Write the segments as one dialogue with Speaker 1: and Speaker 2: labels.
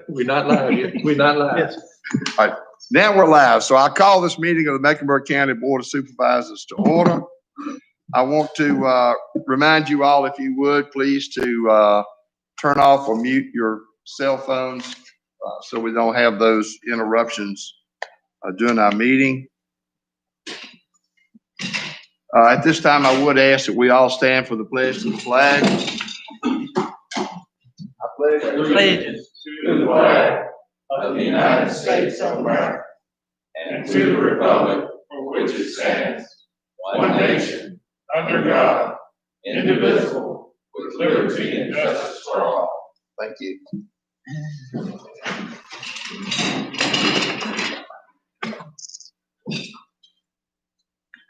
Speaker 1: We're not live yet. We're not live.
Speaker 2: Yes.
Speaker 3: All right, now we're live. So I call this meeting of the Mecklenburg County Board of Supervisors to order. I want to remind you all, if you would, please to turn off or mute your cell phones so we don't have those interruptions during our meeting. At this time, I would ask that we all stand for the pledge to the flag. I pledge
Speaker 4: allegiance to the flag of the United States of America and to the republic for which it stands, one nation, under God, indivisible, with liberty and justice for all.
Speaker 3: Thank you.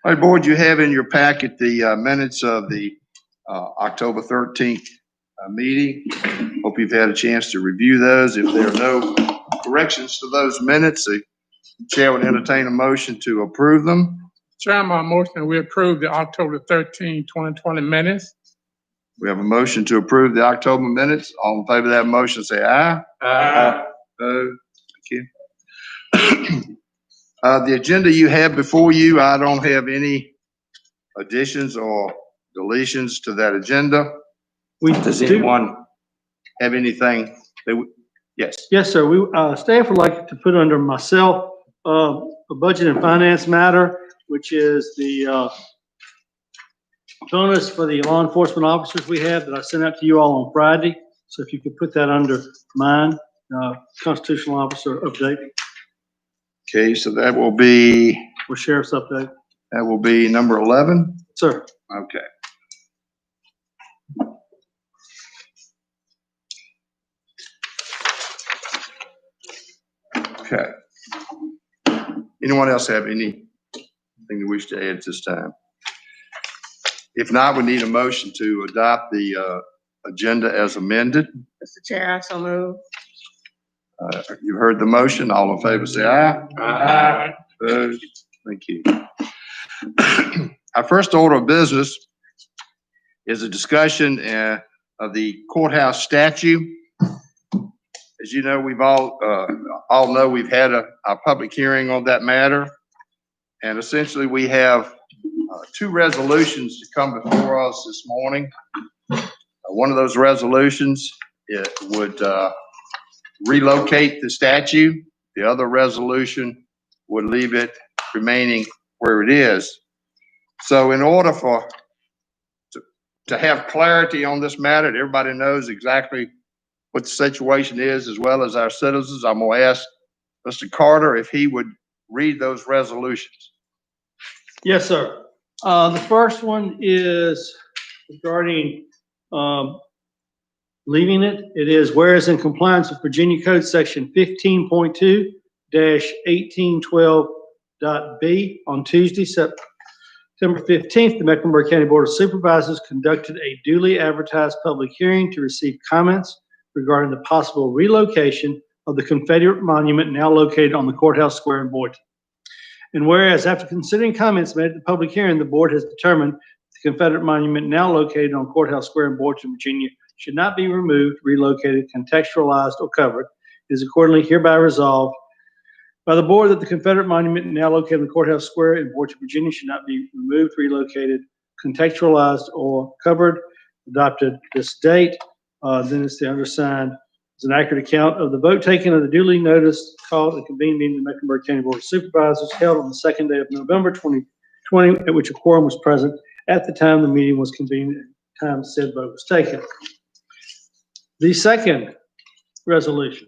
Speaker 3: All right, board, you have in your packet the minutes of the October 13th meeting. Hope you've had a chance to review those. If there are no corrections to those minutes, the chair would entertain a motion to approve them.
Speaker 5: Chairman, I motion we approve the October 13, 2020 minutes.
Speaker 3: We have a motion to approve the October minutes. All in favor of that motion, say aye.
Speaker 1: Aye.
Speaker 3: Thank you. The agenda you have before you, I don't have any additions or deletions to that agenda. Does anyone have anything? Yes.
Speaker 2: Yes, sir. Staff would like to put under myself a budget and finance matter, which is the bonus for the law enforcement officers we have that I sent out to you all on Friday. So if you could put that under mine, constitutional officer update
Speaker 3: Okay, so that will be,
Speaker 2: or sheriff's update.
Speaker 3: that will be number 11.
Speaker 2: Sir.
Speaker 3: Okay. Okay. Anyone else have anything they wish to add at this time? If not, we need a motion to adopt the agenda as amended.
Speaker 6: Mr. Chair, I so move.
Speaker 3: You heard the motion. All in favor, say aye.
Speaker 1: Aye.
Speaker 3: Opposed? Thank you. Our first order of business is a discussion of the courthouse statute. As you know, we've all know we've had a public hearing on that matter. And essentially we have two resolutions to come before us this morning. One of those resolutions would relocate the statute. The other resolution would leave it remaining where it is. So in order to have clarity on this matter, that everybody knows exactly what the situation is, as well as our citizens, I'm going to ask Mr. Carter if he would read those resolutions.
Speaker 2: Yes, sir. The first one is regarding leaving it. It is, whereas in compliance with Virginia Code Section 15.2-1812.b, on Tuesday, September 15th, the Mecklenburg County Board of Supervisors conducted a duly advertised public hearing to receive comments regarding the possible relocation of the Confederate monument now located on the courthouse square in Boynton. And whereas after considering comments made at the public hearing, the board has determined the Confederate monument now located on Courthouse Square in Boynton, Virginia, should not be removed, relocated, contextualized, or covered. It is accordingly hereby resolved by the board that the Confederate monument now located on the Courthouse Square in Boynton, Virginia, should not be removed, relocated, contextualized, or covered. Adopted this date. Then it's the undersigned. It's an accurate account of the vote taken of the duly noticed, called, and convened meeting of the Mecklenburg County Board of Supervisors held on the second day of November 2020, at which a quorum was present at the time the meeting was convened and time said vote was taken. The second resolution,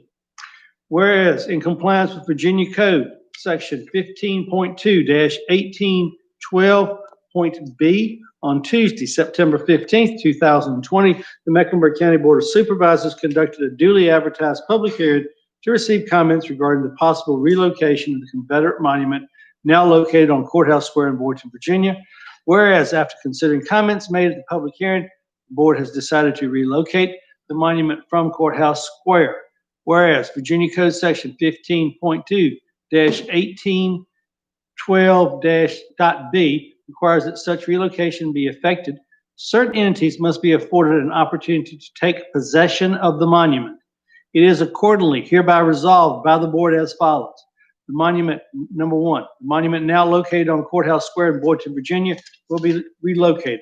Speaker 2: whereas in compliance with Virginia Code Section 15.2-1812.b, on Tuesday, September 15th, 2020, the Mecklenburg County Board of Supervisors conducted a duly advertised public hearing to receive comments regarding the possible relocation of the Confederate monument now located on Courthouse Square in Boynton, Virginia. Whereas after considering comments made at the public hearing, the board has decided to relocate the monument from Courthouse Square. Whereas Virginia Code Section 15.2-1812.b requires that such relocation be effected, certain entities must be afforded an opportunity to take possession of the monument. It is accordingly hereby resolved by the board as follows. The monument, number one, the monument now located on Courthouse Square in Boydton, Virginia, will be relocated.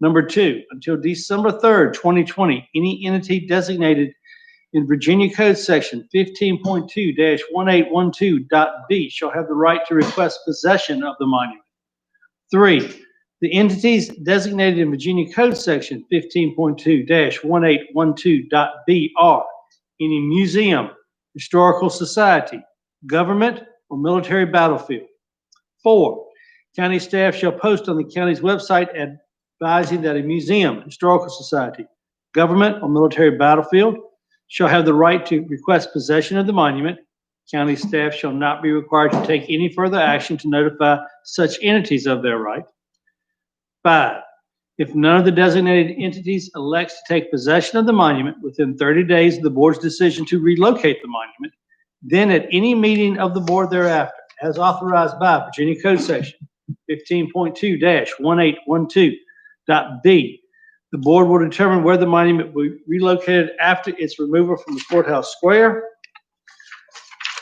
Speaker 2: Number two, until December 3rd, 2020, any entity designated in Virginia Code Section 15.2-1812.b shall have the right to request possession of the monument. Three, the entities designated in Virginia Code Section 15.2-1812.b are any museum, historical society, government, or military battlefield. Four, county staff shall post on the county's website advising that a museum, historical society, government, or military battlefield shall have the right to request possession of the monument. County staff shall not be required to take any further action to notify such entities of their right. Five, if none of the designated entities elects to take possession of the monument within 30 days of the board's decision to relocate the monument, then at any meeting of the board thereafter, as authorized by Virginia Code Section 15.2-1812.b, the board will determine where the monument will be relocated after its removal from the courthouse square.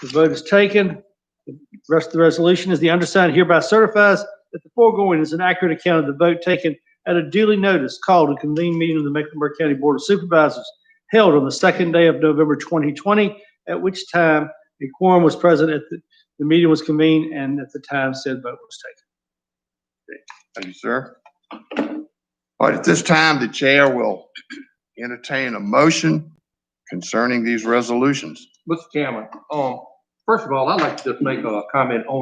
Speaker 2: The vote is taken. The rest of the resolution is the undersigned hereby certifies that the foregoing is an accurate account of the vote taken at a duly noticed, called, and convened meeting of the Mecklenburg County Board of Supervisors held on the second day of November 2020, at which time a quorum was present at the meeting was convened, and at the time said vote was taken.
Speaker 3: Thank you, sir. All right, at this time, the chair will entertain a motion concerning these resolutions.
Speaker 1: Mr. Chairman, first of all, I'd like to just make a comment on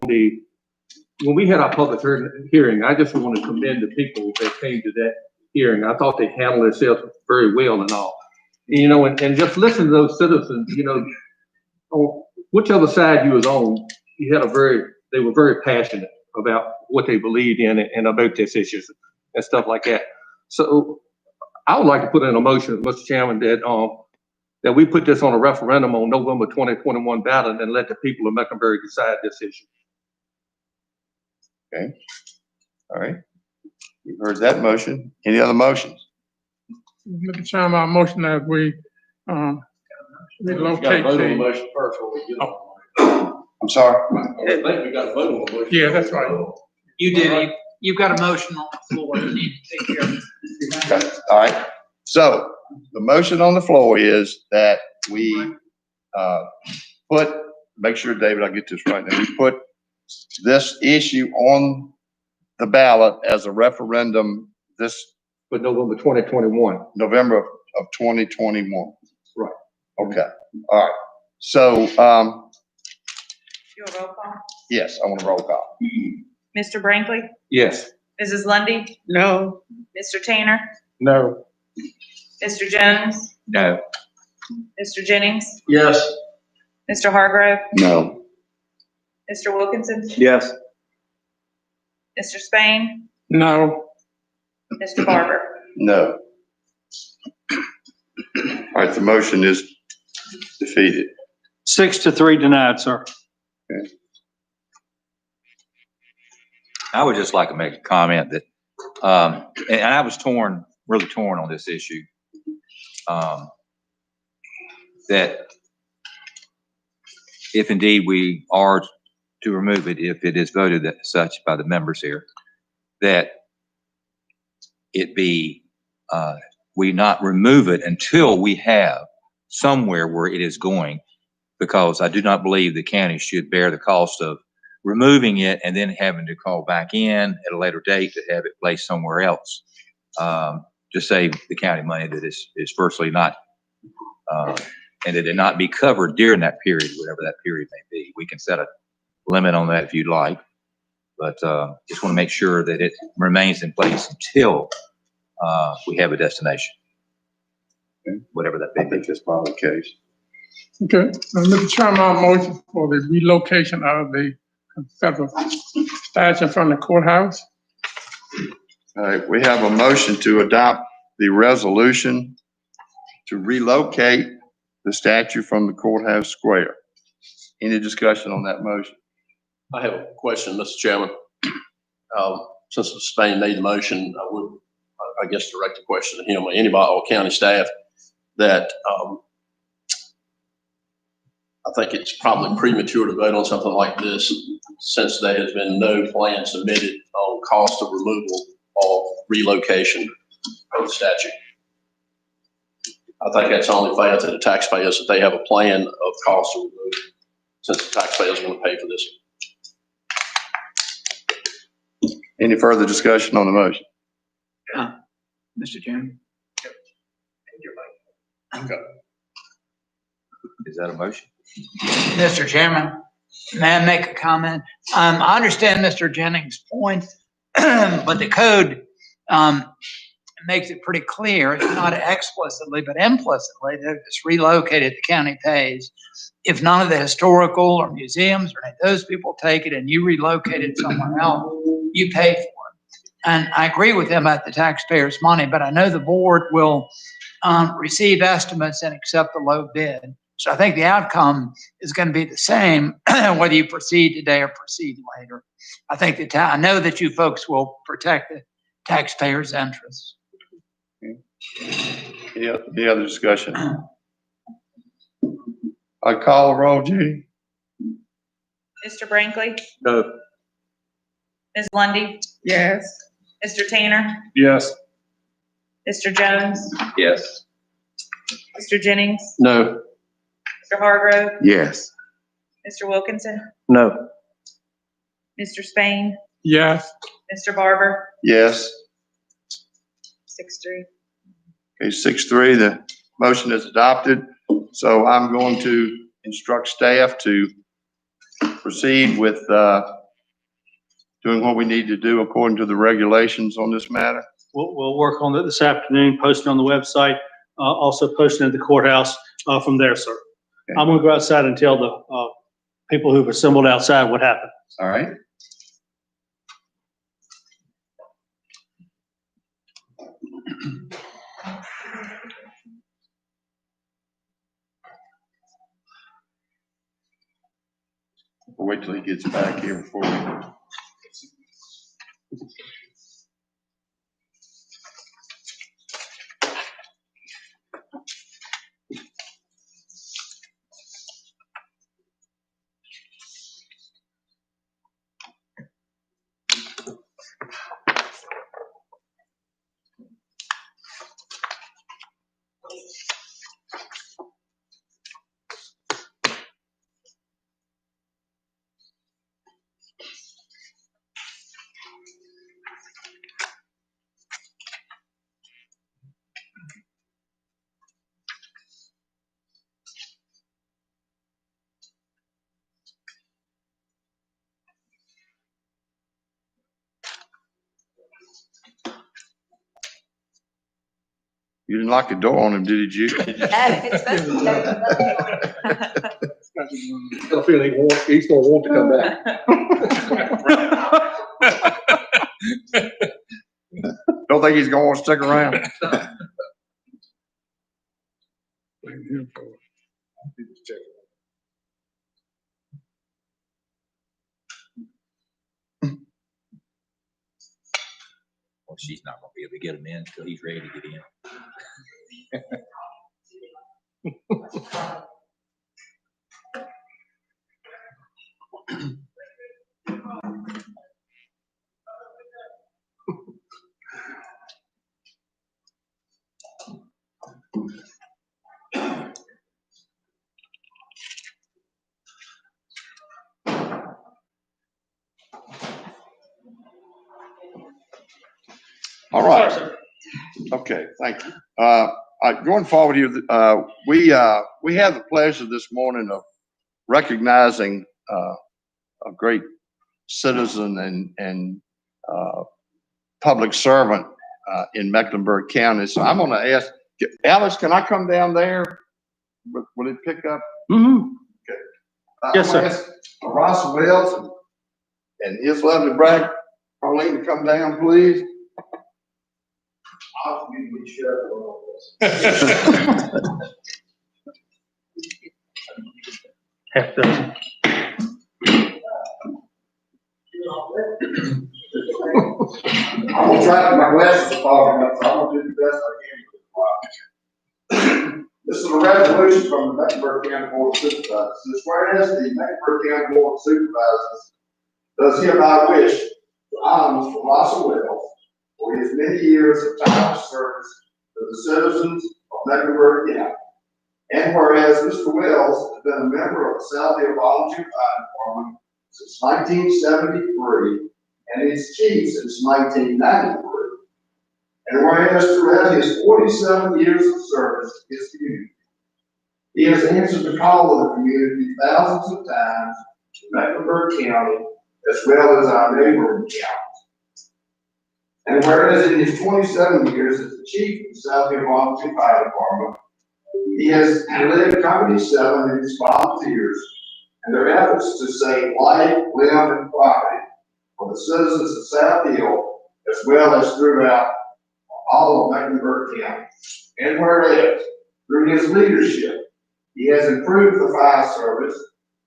Speaker 1: when we had our public hearing, I just want to commend the people that came to that hearing. I thought they handled themselves very well and all. You know, and just listen to those citizens, you know, on whichever side you was on, they were very passionate about what they believed in and about this issues and stuff like that. So I would like to put in a motion, Mr. Chairman, that we put this on a referendum on November 2021 ballot and let the people of Mecklenburg decide this issue.
Speaker 3: Okay. All right. You've heard that motion. Any other motions?
Speaker 5: Mr. Chairman, I motion that we relocate the.
Speaker 1: Motion first before we get on.
Speaker 3: I'm sorry.
Speaker 1: I think we got to vote on the motion.
Speaker 5: Yeah, that's right.
Speaker 6: You did. You've got a motion on the floor. You need to take care of it.
Speaker 3: Okay. All right. So the motion on the floor is that we make sure, David, I get this right now. We put this issue on the ballot as a referendum this
Speaker 1: But November 2021.
Speaker 3: November of 2021.
Speaker 1: Right.
Speaker 3: Okay. All right. So,
Speaker 7: Do a roll call.
Speaker 3: yes, I want a roll call.
Speaker 7: Mr. Brinkley,
Speaker 1: Yes.
Speaker 7: Mrs. Lundy,
Speaker 6: No.
Speaker 7: Mr. Tanner,
Speaker 1: No.
Speaker 7: Mr. Jones,
Speaker 6: No.
Speaker 7: Mr. Jennings,
Speaker 1: Yes.
Speaker 7: Mr. Hargrove,
Speaker 3: No.
Speaker 7: Mr. Wilkinson,
Speaker 1: Yes.
Speaker 7: Mr. Spain,
Speaker 5: No.
Speaker 7: Mr. Barber.
Speaker 3: No. All right, the motion is defeated.
Speaker 2: 6-3 denied, sir.
Speaker 6: I would just like to make a comment that, and I was really torn on this issue. That if indeed we are to remove it, if it is voted as such by the members here, that it be, we not remove it until we have somewhere where it is going, because I do not believe the county should bear the cost of removing it and then having to call back in at a later date to have it placed somewhere else, to save the county money that is virtually not, and that it not be covered during that period, whatever that period may be. We can set a limit on that if you'd like, but just want to make sure that it remains in place until we have a destination, whatever that may
Speaker 3: I
Speaker 6: be.
Speaker 3: think that's probably the case.
Speaker 5: Okay. Mr. Chairman, I motion for the relocation of the federal statue from the courthouse.
Speaker 3: All right, we have a motion to adopt the resolution to relocate the statue from the courthouse square. Any discussion on that motion?
Speaker 8: I have a question, Mr. Chairman. Since Mr. Spain made the motion, I would, I guess, direct the question to him or anybody or county staff that I think it's probably premature to vote on something like this since there has been no plan submitted on cost of removal or relocation of the statue. I think that's only fair to the taxpayers that they have a plan of cost of removal, since the taxpayers are going to pay for this.
Speaker 3: Any further discussion on the motion?
Speaker 9: Mr. Chairman?
Speaker 6: Is that a motion?
Speaker 9: Mr. Chairman, may I make a comment? I understand Mr. Jennings' point, but the code makes it pretty clear, it's not explicitly, but implicitly, that if it's relocated, the county pays. If none of the historical or museums or any of those people take it and you relocate it somewhere else, you pay for it. And I agree with him about the taxpayers' money, but I know the board will receive estimates and accept the low bid. So I think the outcome is going to be the same whether you proceed today or proceed later. I think I know that you folks will protect the taxpayers' interests.
Speaker 3: Any other discussion? I call the roll, Judy.
Speaker 7: Mr. Brinkley?
Speaker 1: No.
Speaker 7: Ms. Lundy,
Speaker 5: Yes.
Speaker 7: Mr. Tanner?
Speaker 5: Yes.
Speaker 7: Mr. Jones?
Speaker 6: Yes.
Speaker 7: Mr. Jennings?
Speaker 8: No.
Speaker 7: Mr. Hargrove?
Speaker 3: Yes.
Speaker 7: Mr. Wilkinson?
Speaker 1: No.
Speaker 7: Mr. Spain?
Speaker 5: Yes.
Speaker 7: Mr. Barber?
Speaker 3: Yes.
Speaker 7: 6-3.
Speaker 3: Okay, 6-3, the motion is adopted. So I'm going to instruct staff to proceed with doing what we need to do according to the regulations on this matter.
Speaker 2: We'll work on it this afternoon, post it on the website, also posting at the courthouse from there, sir.
Speaker 3: Okay.
Speaker 2: I'm gonna go outside and tell the people who've assembled outside what happened.
Speaker 3: All right. We'll wait till he gets back here before we. You didn't lock the door on him, did you?
Speaker 1: I feel he's gonna want to come back.
Speaker 3: Don't think he's gonna want to stick around.
Speaker 6: Well, she's not gonna be able to get him in until he's ready to get in.
Speaker 3: All right. Okay, thank you. Going forward here, we have the pleasure this morning of recognizing a great citizen and public servant in Mecklenburg County. So I'm going to ask Alice, can I come down there? Will it pick up?
Speaker 2: Mm-hmm.
Speaker 3: Okay.
Speaker 2: Yes, sir.
Speaker 3: Ask Ross Wells and his lovely bride, Arlene, to come down, please. I'll usually share a little
Speaker 2: Half dozen.
Speaker 3: I'm gonna try to, my glasses are fogging up, so I'm gonna do the best I can. This is is a resolution from the Mecklenburg County Board of Supervisors. This whereas the Mecklenburg County Board of Supervisors does hereby wish to honor Mr. Russell Wells for his many years of time of service to the citizens of Mecklenburg County. And whereas Mr. Wells has been a member of the Southfield Volunteer Fire Department since 1973 and its chief since 1993. And whereas throughout his 47 years of service to his community, he has answered the call of the community thousands of times in Mecklenburg County as well as our neighboring counties. And whereas in his 27 years as the chief of the Southfield Volunteer Fire Department, he has led Company 7 and its volunteers and their efforts to save life, limb, and property for the citizens of Southfield as well as throughout all of Mecklenburg County. And whereas through his leadership, he has improved the fire service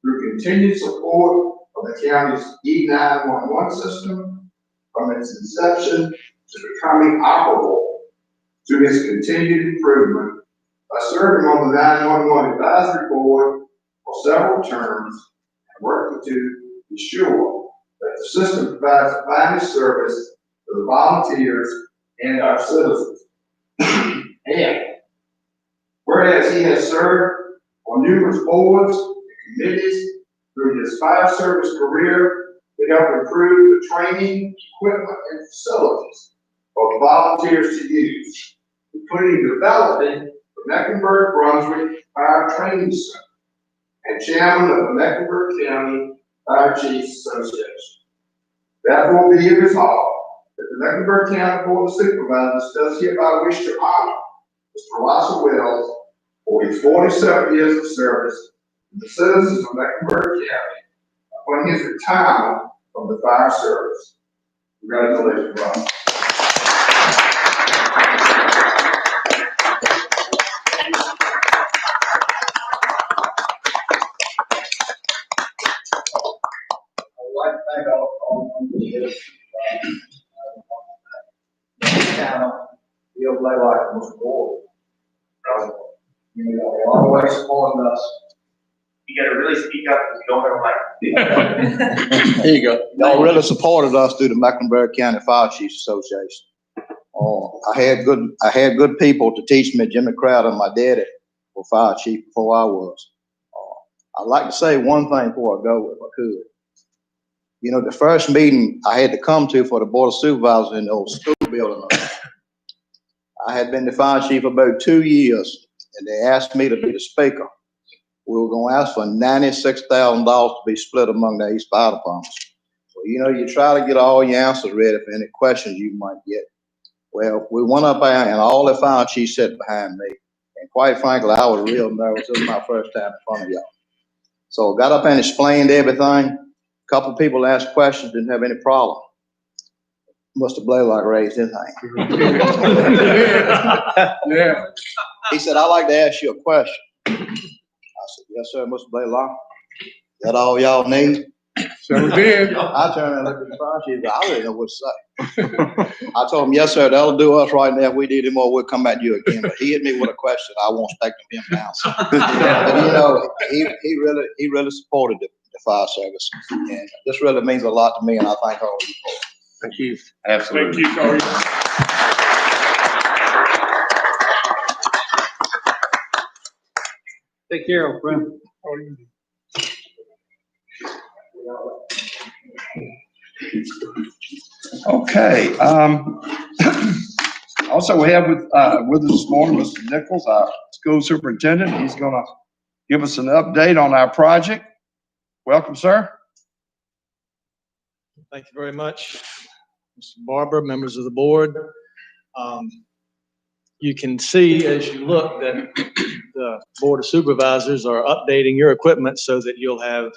Speaker 3: through continued support of the county's E911 system from its inception to becoming operable, to his continued improvement by serving on the 911 Advisory Board for several terms and working to ensure that the system provides the finest service to the volunteers and our citizens. And whereas he has served on numerous boards and committees through his fire service career to help improve the training, equipment, and facilities for the volunteers to use, including developing the Mecklenburg Brunswick Fire Training Center and chairman of the Mecklenburg County Fire Chiefs Association. Therefore, be it resolved that the Mecklenburg County Board of Supervisors does hereby wish to honor Mr. Russell Wells for his 47 years of service to the citizens of Mecklenburg County upon his retirement from the fire service. Congratulations, Russell. I'd like to thank all of you. You'll play like Mr. Board. You know, always supporting us.
Speaker 10: You gotta really speak up because you don't have a mic.
Speaker 3: Here you go. Y'all really supported us through the Mecklenburg County Fire Chiefs Association. I had good people to teach me. Jimmy Crowder and my daddy were fire chief before I was. I'd like to say one thing before I go, if I could. You know, the first meeting I had to come to for the Board of Supervisors in the old school building, I had been the fire chief about 2 years, and they asked me to be the speaker. We were going to ask for $96,000 to be split among the East Fire Departments. So, you know, you try to get all your answers ready for any questions you might get. Well, we went up there, and all the fire chiefs sat behind me. And quite frankly, I was real nervous. It was my first time in front of y'all. So I got up and explained everything. A couple of people asked questions, didn't have any problem. Mr. Blaylock raised his hand.
Speaker 5: Yeah.
Speaker 3: He said, I'd like to ask you a question. I said, yes, sir, Mr. Blaylock. That all y'all need?
Speaker 5: So did.
Speaker 3: I turned and looked at the fire chief. I didn't know what to say. I told him, yes, sir, that'll do us right now. If we need any more, we'll come back to you again. But he hit me with a question I won't expect him to answer. And, you know, he really supported the fire service. And this really means a lot to me, and I thank all of you for it.
Speaker 1: Thank you.
Speaker 6: Absolutely.
Speaker 5: Thank you, Corey.
Speaker 2: Take care, friend.
Speaker 3: Okay, also we have with us this morning, Mr. Nichols, our school superintendent. He's gonna give us an update on our project. Welcome, sir.
Speaker 11: Thank you very much, Mr. Barber, members of the board. You can see as you look that the Board of Supervisors are updating your equipment so that you'll have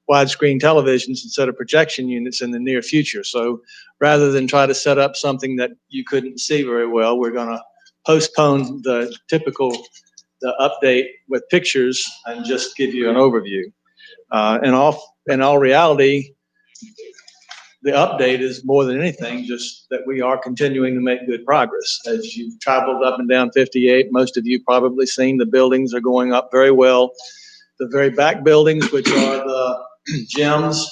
Speaker 11: widescreen televisions instead of projection units in the near future. So rather than try to set up something that you couldn't see very well, we're going to postpone the update with pictures and just give you an overview. In all reality, the update is more than anything, just that we are continuing to make good progress. As you've traveled up and down 58, most of you probably seen the buildings are going up very well. The very back buildings, which are the gyms,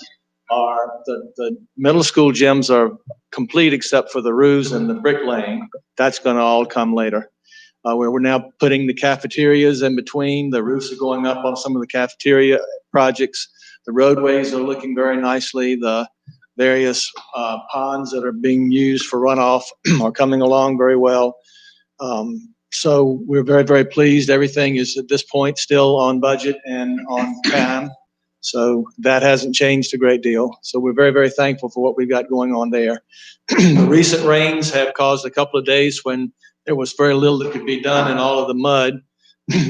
Speaker 11: are the middle school gyms are complete except for the roofs and the bricklaying. That's going to all come later. Where we're now putting the cafeterias in between. The roofs are going up on some of the cafeteria projects. The roadways are looking very nicely. The various ponds that are being used for runoff are coming along very well. So we're very, very pleased. Everything is at this point still on budget and on time. So that hasn't changed a great deal. So we're very, very thankful for what we've got going on there. The recent rains have caused a couple of days when there was very little that could be done in all of the mud.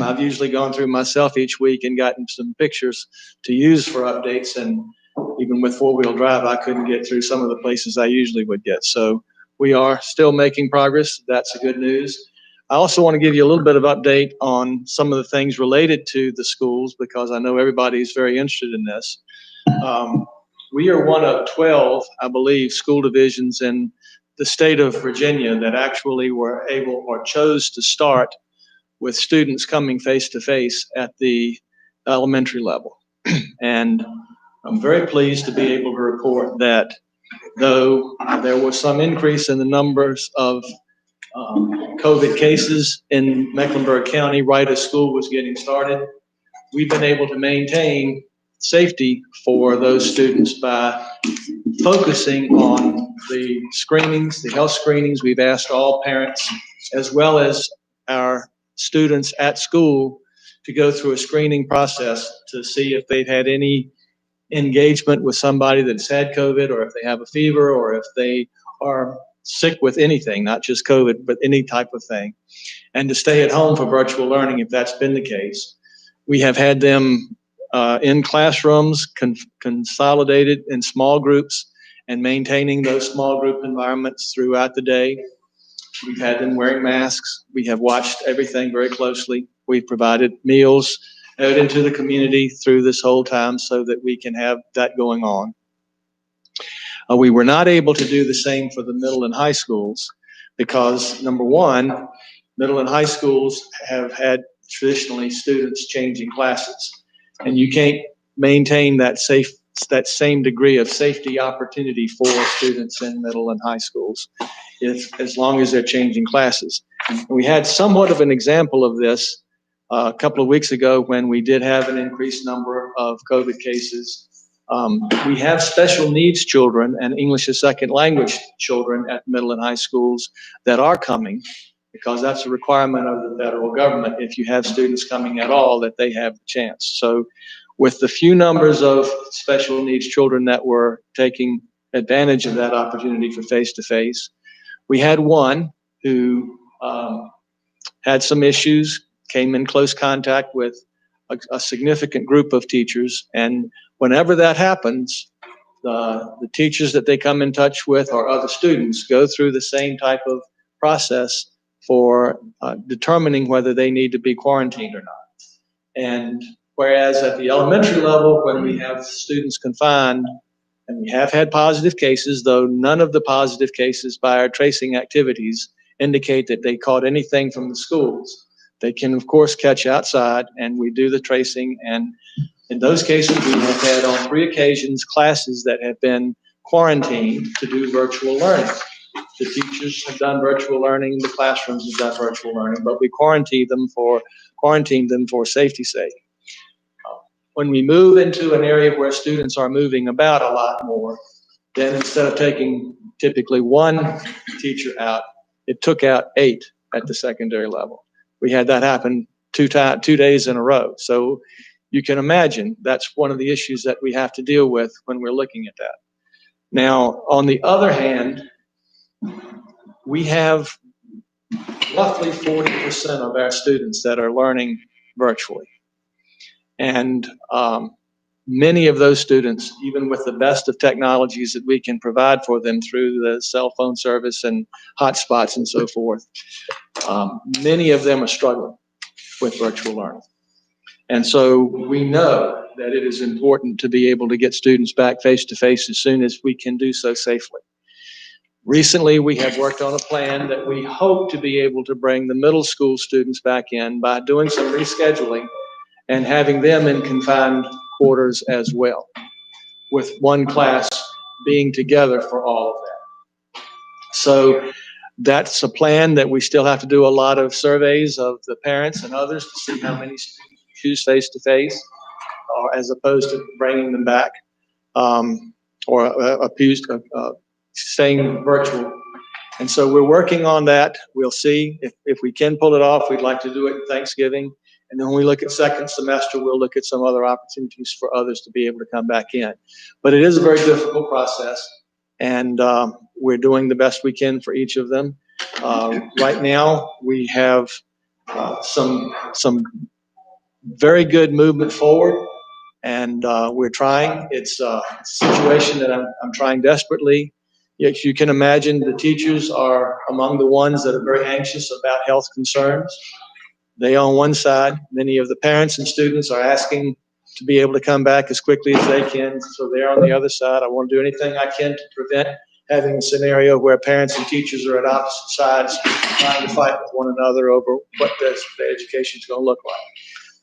Speaker 11: I've usually gone through myself each week and gotten some pictures to use for updates. And even with four-wheel drive, I couldn't get through some of the places I usually would get. So we are still making progress. That's the good news. I also want to give you a little bit of update on some of the things related to the schools, because I know everybody's very interested in this. We are one of 12, I believe, school divisions in the state of Virginia that actually were able or chose to start with students coming face to face at the elementary level. And I'm very pleased to be able to report that though there was some increase in the numbers of COVID cases in Mecklenburg County right as school was getting started, we've been able to maintain safety for those students by focusing on the screenings, the health screenings. We've asked all parents as well as our students at school to go through a screening process to see if they've had any engagement with somebody that's had COVID, or if they have a fever, or if they are sick with anything, not just COVID, but any type of thing, and to stay at home for virtual learning if that's been the case. We have had them in classrooms, consolidated in small groups, and maintaining those small group environments throughout the day. We've had them wearing masks. We have watched everything very closely. We've provided meals out into the community through this whole time so that we can have that going on. We were not able to do the same for the middle and high schools because, number one, middle and high schools have had traditionally students changing classes, and you can't maintain that same degree of safety opportunity for students in middle and high schools as long as they're changing classes. We had somewhat of an example of this a couple of weeks ago when we did have an increased number of COVID cases. We have special needs children and English as second language children at middle and high schools that are coming, because that's a requirement of the federal government. If you have students coming at all, that they have the chance. So with the few numbers of special needs children that were taking advantage of that opportunity for face-to-face, we had one who had some issues, came in close contact with a significant group of teachers, and whenever that happens, the teachers that they come in touch with or other students go through the same type of process for determining whether they need to be quarantined or not. And whereas at the elementary level, when we have students confined, and we have had positive cases, though none of the positive cases by our tracing activities indicate that they caught anything from the schools. They can, of course, catch outside, and we do the tracing. And in those cases, we have had on 3 occasions classes that have been quarantined to do virtual learning. The teachers have done virtual learning, the classrooms have done virtual learning, but we quarantined them for safety's sake. When we move into an area where students are moving about a lot more, then instead of taking typically 1 teacher out, it took out 8 at the secondary level. We had that happen 2 days in a row. So you can imagine that's one of the issues that we have to deal with when we're looking at that. Now, on the other hand, we have roughly 40% of our students that are learning virtually. And many of those students, even with the best of technologies that we can provide for them through the cell phone service and hotspots and so forth, many of them are struggling with virtual learning. And so we know that it is important to be able to get students back face-to-face as soon as we can do so safely. Recently, we have worked on a plan that we hope to be able to bring the middle school students back in by doing some rescheduling and having them in confined quarters as well, with one class being together for all of that. So that's a plan that we still have to do a lot of surveys of the parents and others to see how many students choose face-to-face, or as opposed to bringing them back, staying virtual. And so we're working on that. We'll see if we can pull it off. We'd like to do it in Thanksgiving. And then when we look at second semester, we'll look at some other opportunities for others to be able to come back in. But it is a very difficult process, and we're doing the best we can for each of them. Right now, we have some very good movement forward, and we're trying. It's a situation that I'm trying desperately. Yes, you can imagine the teachers are among the ones that are very anxious about health concerns. They on one side, many of the parents and students are asking to be able to come back as quickly as they can. So they're on the other side. I want to do anything I can to prevent having a scenario where parents and teachers are at opposite sides trying to fight with one another over what the education is going to look like.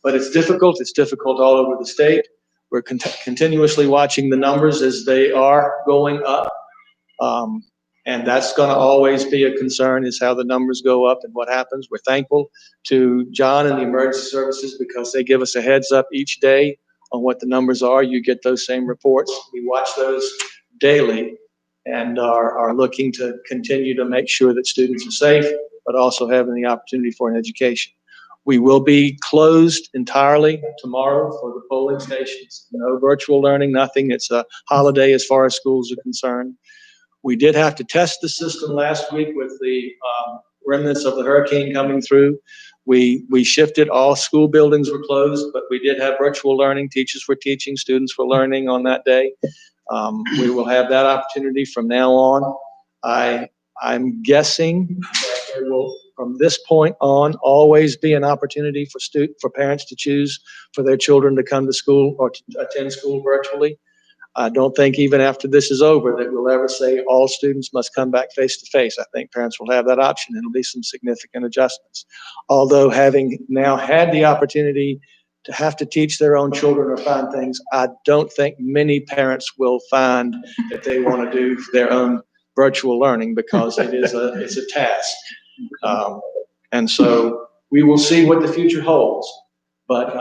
Speaker 11: But it's difficult. It's difficult all over the state. We're continuously watching the numbers as they are going up. And that's going to always be a concern, is how the numbers go up and what happens. We're thankful to John and the emergency services because they give us a heads up each day on what the numbers are. You get those same reports. We watch those daily and are looking to continue to make sure that students are safe, but also having the opportunity for an education. We will be closed entirely tomorrow for the polling stations. No virtual learning, nothing. It's a holiday as far as schools are concerned. We did have to test the system last week with the remnants of the hurricane coming through. We shifted. All school buildings were closed, but we did have virtual learning. Teachers were teaching, students were learning on that day. We will have that opportunity from now on. I'm guessing that there will, from this point on, always be an opportunity for parents to choose for their children to come to school or to attend school virtually. I don't think even after this is over that we'll ever say all students must come back face to face. I think parents will have that option. It'll be some significant adjustments. Although having now had the opportunity to have to teach their own children or find things, I don't think many parents will find that they want to do their own virtual learning because it's a task. And so we will see what the future holds. But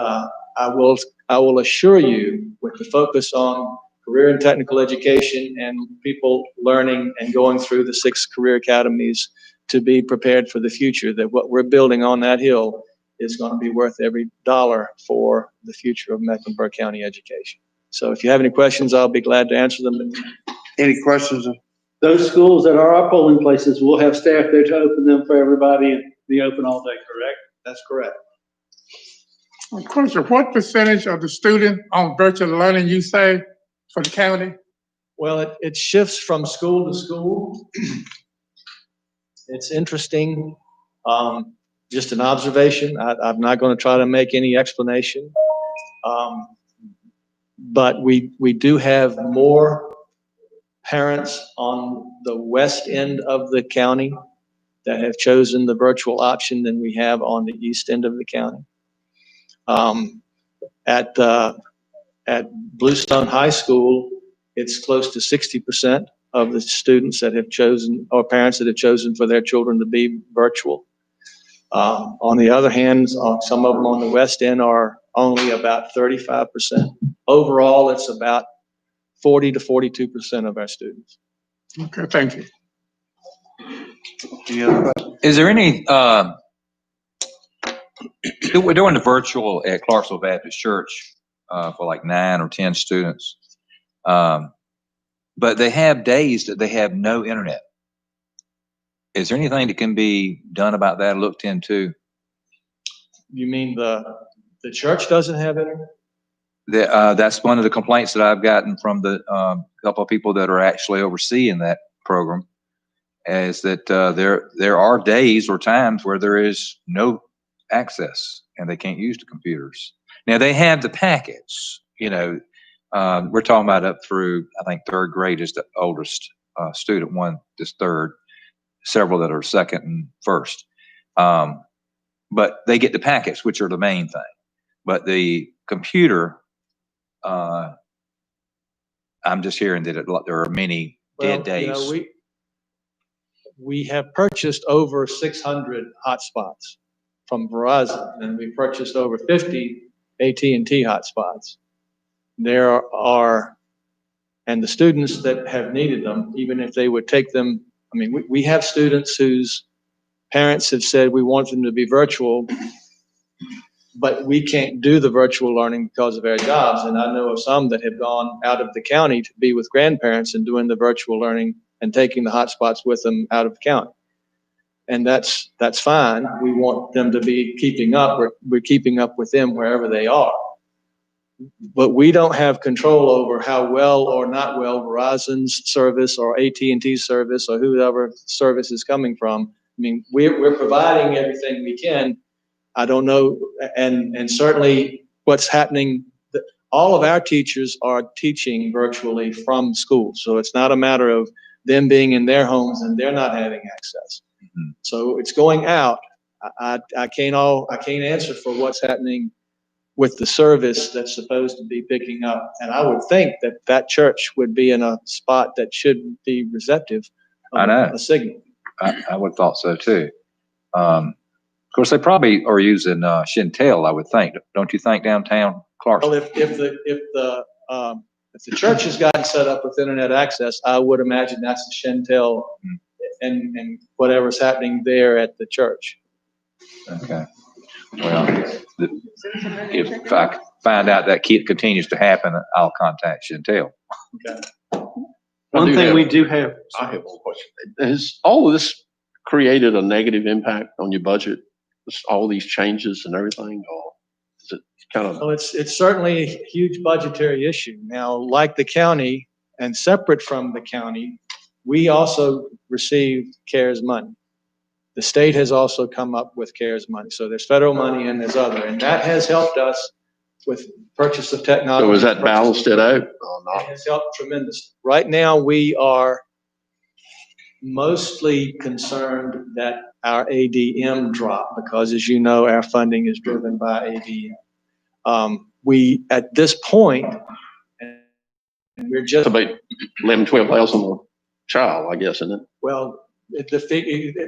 Speaker 11: I will assure you, with the focus on career and technical education and people learning and going through the 6 career academies to be prepared for the future, that what we're building on that hill is going to be worth every dollar for the future of Mecklenburg County education. So if you have any questions, I'll be glad to answer them.
Speaker 3: Any questions?
Speaker 2: Those schools that are our polling places will have staff there to open them for everybody and be open all day, correct?
Speaker 11: That's correct.
Speaker 5: A question, what percentage of the students on virtual learning you say for the county?
Speaker 11: Well, it shifts from school to school. It's interesting. Just an observation. I'm not going to try to make any explanation. But we do have more parents on the west end of the county that have chosen the virtual option than we have on the east end of the county. At Bluestone High School, it's close to 60% of the students that have chosen, or parents that have chosen for their children to be virtual. On the other hand, some of them on the west end are only about 35%. Overall, it's about 40 to 42% of our students.
Speaker 5: Okay, thank you.
Speaker 6: Is there any, we're doing the virtual at Clarksville Baptist Church for like 9 or 10 students. But they have days that they have no internet. Is there anything that can be done about that, looked into?
Speaker 11: You mean the church doesn't have internet?
Speaker 6: That's one of the complaints that I've gotten from the couple of people that are actually overseeing that program, is that there are days or times where there is no access and they can't use the computers. Now they have the packets, we're talking about up through, I think, third grade is the oldest student, one is third, several that are second and first. But they get the packets, which are the main thing. But the computer, I'm just hearing that there are many dead
Speaker 11: Well,
Speaker 6: days.
Speaker 11: We have purchased over 600 hotspots from Verizon, and we purchased over 50 AT&T hotspots. And the students that have needed them, even if they would take them, I mean, we have students whose parents have said we want them to be virtual, but we can't do the virtual learning because of our jobs. And I know of some that have gone out of the county to be with grandparents and doing the virtual learning and taking the hotspots with them out of the county. And that's fine. We want them to be keeping up. We're keeping up with them wherever they are. But we don't have control over how well or not well Verizon's service or AT&T's service or whoever service is coming from. I mean, we're providing everything we can. I don't know, and certainly what's happening, all of our teachers are teaching virtually from school. So it's not a matter of them being in their homes and they're not having access.
Speaker 6: Mm-hmm.
Speaker 11: So it's going out. I can't answer for what's happening with the service that's supposed to be picking up. And I would think that church would be in a spot that should be receptive of a signal.
Speaker 6: I would have thought so too. Of course, they probably are using Chantel, I would think. Don't you think, downtown Clarksville?
Speaker 11: Well, if the church has gotten set up with internet access, I would imagine that's the Chantel and whatever's happening there at the church.
Speaker 6: Okay. Well, if I find out that continues to happen, I'll contact Chantel.
Speaker 11: Okay.
Speaker 2: One thing we do have.
Speaker 8: I have one question. Has all of this created a negative impact on your budget? Just all these changes and everything, or is it kind of?
Speaker 11: Well, it's certainly a huge budgetary issue. Now, like the county and separate from the county, we also receive CARES money. The state has also come up with CARES money. So there's federal money and there's other, and that has helped us with purchase of technology.
Speaker 8: So has that balanced it out or not?
Speaker 11: It has helped tremendously. Right now, we are mostly concerned that our ADM drop because, as you know, our funding is driven by ADM. We, at this point, and we're just
Speaker 8: It's about 11, 12,000 a child, I guess, isn't it?
Speaker 11: well,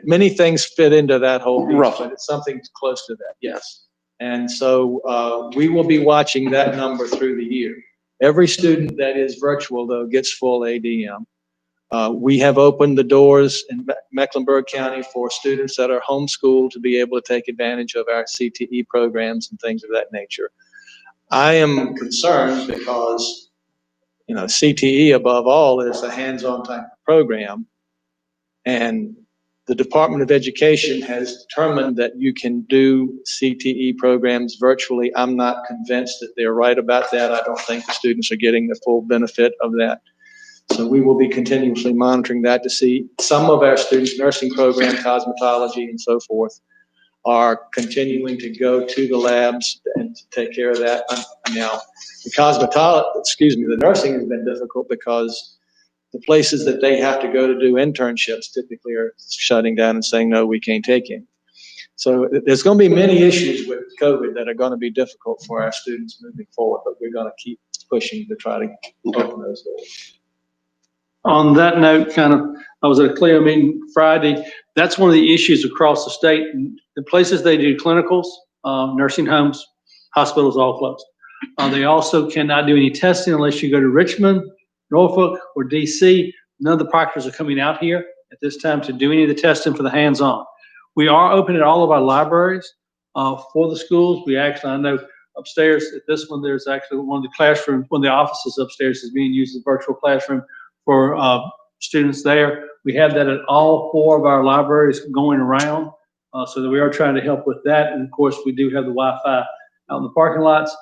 Speaker 11: many things fit into that whole piece,
Speaker 8: Roughly.
Speaker 11: but it's something close to that, yes. And so we will be watching that number through the year. Every student that is virtual, though, gets full ADM. We have opened the doors in Mecklenburg County for students that are homeschooled to be able to take advantage of our CTE programs and things of that nature. I am concerned because, CTE above all is a hands-on type of program. And the Department of Education has determined that you can do CTE programs virtually. I'm not convinced that they're right about that. I don't think the students are getting the full benefit of that. So we will be continuously monitoring that to see some of our students, nursing program, cosmetology, and so forth, are continuing to go to the labs and to take care of that. Now, the nursing has been difficult because the places that they have to go to do internships typically are shutting down and saying, no, we can't take you. So there's going to be many issues with COVID that are going to be difficult for our students moving forward, but we're going to keep pushing to try to open those doors.
Speaker 2: On that note, I was at a CLEO meeting Friday. That's one of the issues across the state. The places they do clinicals, nursing homes, hospitals, all closed. They also cannot do any testing unless you go to Richmond, Norfolk, or DC. None of the proctors are coming out here at this time to do any of the testing for the hands-on. We are open at all of our libraries for the schools. I know upstairs at this one, there's actually one of the classrooms, one of the offices upstairs is being used as a virtual classroom for students there. We have that at all 4 of our libraries going around, so that we are trying to help with that. And of course, we do have the Wi-Fi out in the parking lots.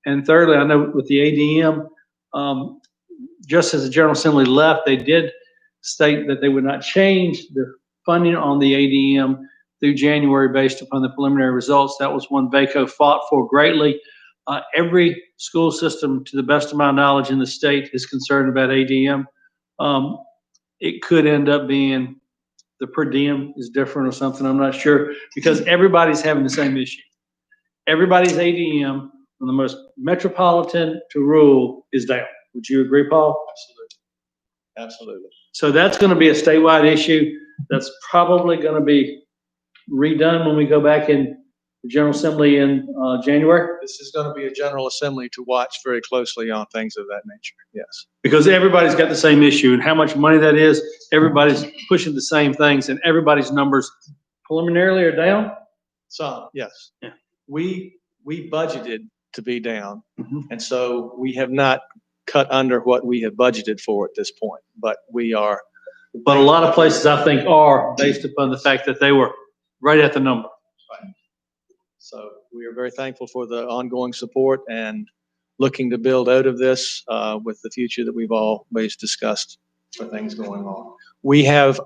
Speaker 2: And thirdly, I know with the ADM, just as the General Assembly left, they did state that they would not change the funding on the ADM through January based upon the preliminary results. That was one VACO fought for greatly. Every school system, to the best of my knowledge in the state, is concerned about ADM. It could end up being the per diem is different or something, I'm not sure, because everybody's having the same issue. Everybody's ADM from the most metropolitan to rural is down. Would you agree, Paul?
Speaker 11: Absolutely.
Speaker 2: So that's gonna be a statewide issue. That's probably gonna be redone when we go back in the General Assembly in January,
Speaker 11: This is going to be a General Assembly to watch very closely on things of that nature. Yes.
Speaker 2: because everybody's got the same issue, and how much money that is, everybody's pushing the same things, and everybody's numbers preliminarily are down.
Speaker 11: Some, yes.
Speaker 2: Yeah.
Speaker 11: We budgeted to be down,
Speaker 2: Mhm.
Speaker 11: and so we have not cut under what we have budgeted for at this point, but we are.
Speaker 2: But a lot of places, I think, are based upon the fact that they were right at the number.
Speaker 11: So we are very thankful for the ongoing support and looking to build out of this with the future that we've always discussed for things going on. We have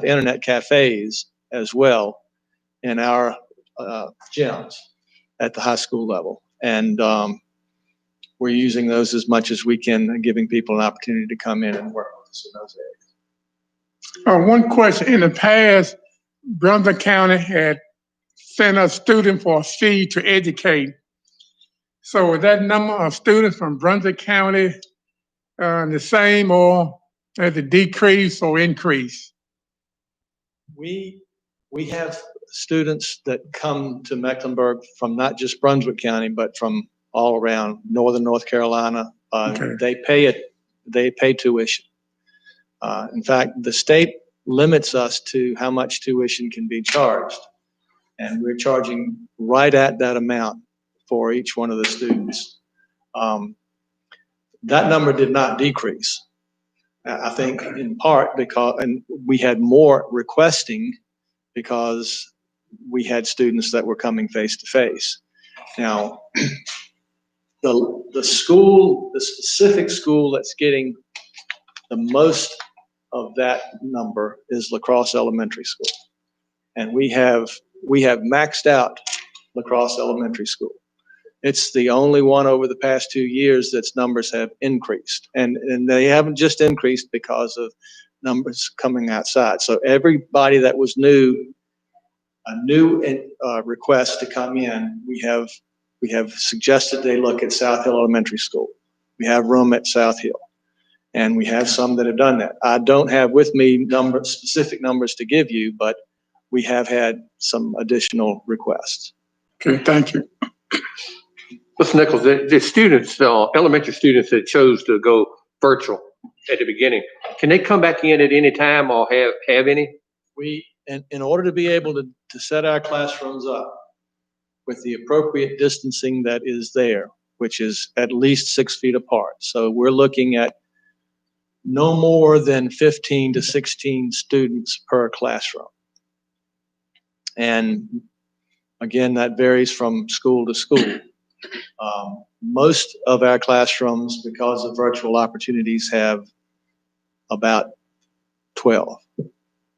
Speaker 11: internet cafes as well in our gyms at the high school level. And we're using those as much as we can, and giving people an opportunity to come in and work with us in those areas.
Speaker 5: One question, in the past, Brunswick County had sent a student for a fee to educate. So is that number of students from Brunswick County the same, or has it decreased or increased?
Speaker 11: We have students that come to Mecklenburg from not just Brunswick County, but from all around northern North Carolina.
Speaker 5: Okay.
Speaker 11: They pay tuition. In fact, the state limits us to how much tuition can be charged. And we're charging right at that amount for each one of the students. That number did not decrease. I think in part because, and we had more requesting because we had students that were coming face to face. Now, the specific school that's getting the most of that number is La Crosse Elementary School. And we have maxed out La Crosse Elementary School. It's the only one over the past 2 years that's numbers have increased. And they haven't just increased because of numbers coming outside. So everybody that was a new request to come in, we have suggested they look at South Hill Elementary School. We have room at South Hill. And we have some that have done that. I don't have with me specific numbers to give you, but we have had some additional requests.
Speaker 5: Okay, thank you.
Speaker 1: Mr. Nichols, the students, elementary students that chose to go virtual at the beginning, can they come back in at any time or have any?
Speaker 11: In order to be able to set our classrooms up with the appropriate distancing that is there, which is at least 6 feet apart. So we're looking at no more than 15 to 16 students per classroom. And again, that varies from school to school. Most of our classrooms, because of virtual opportunities, have about 12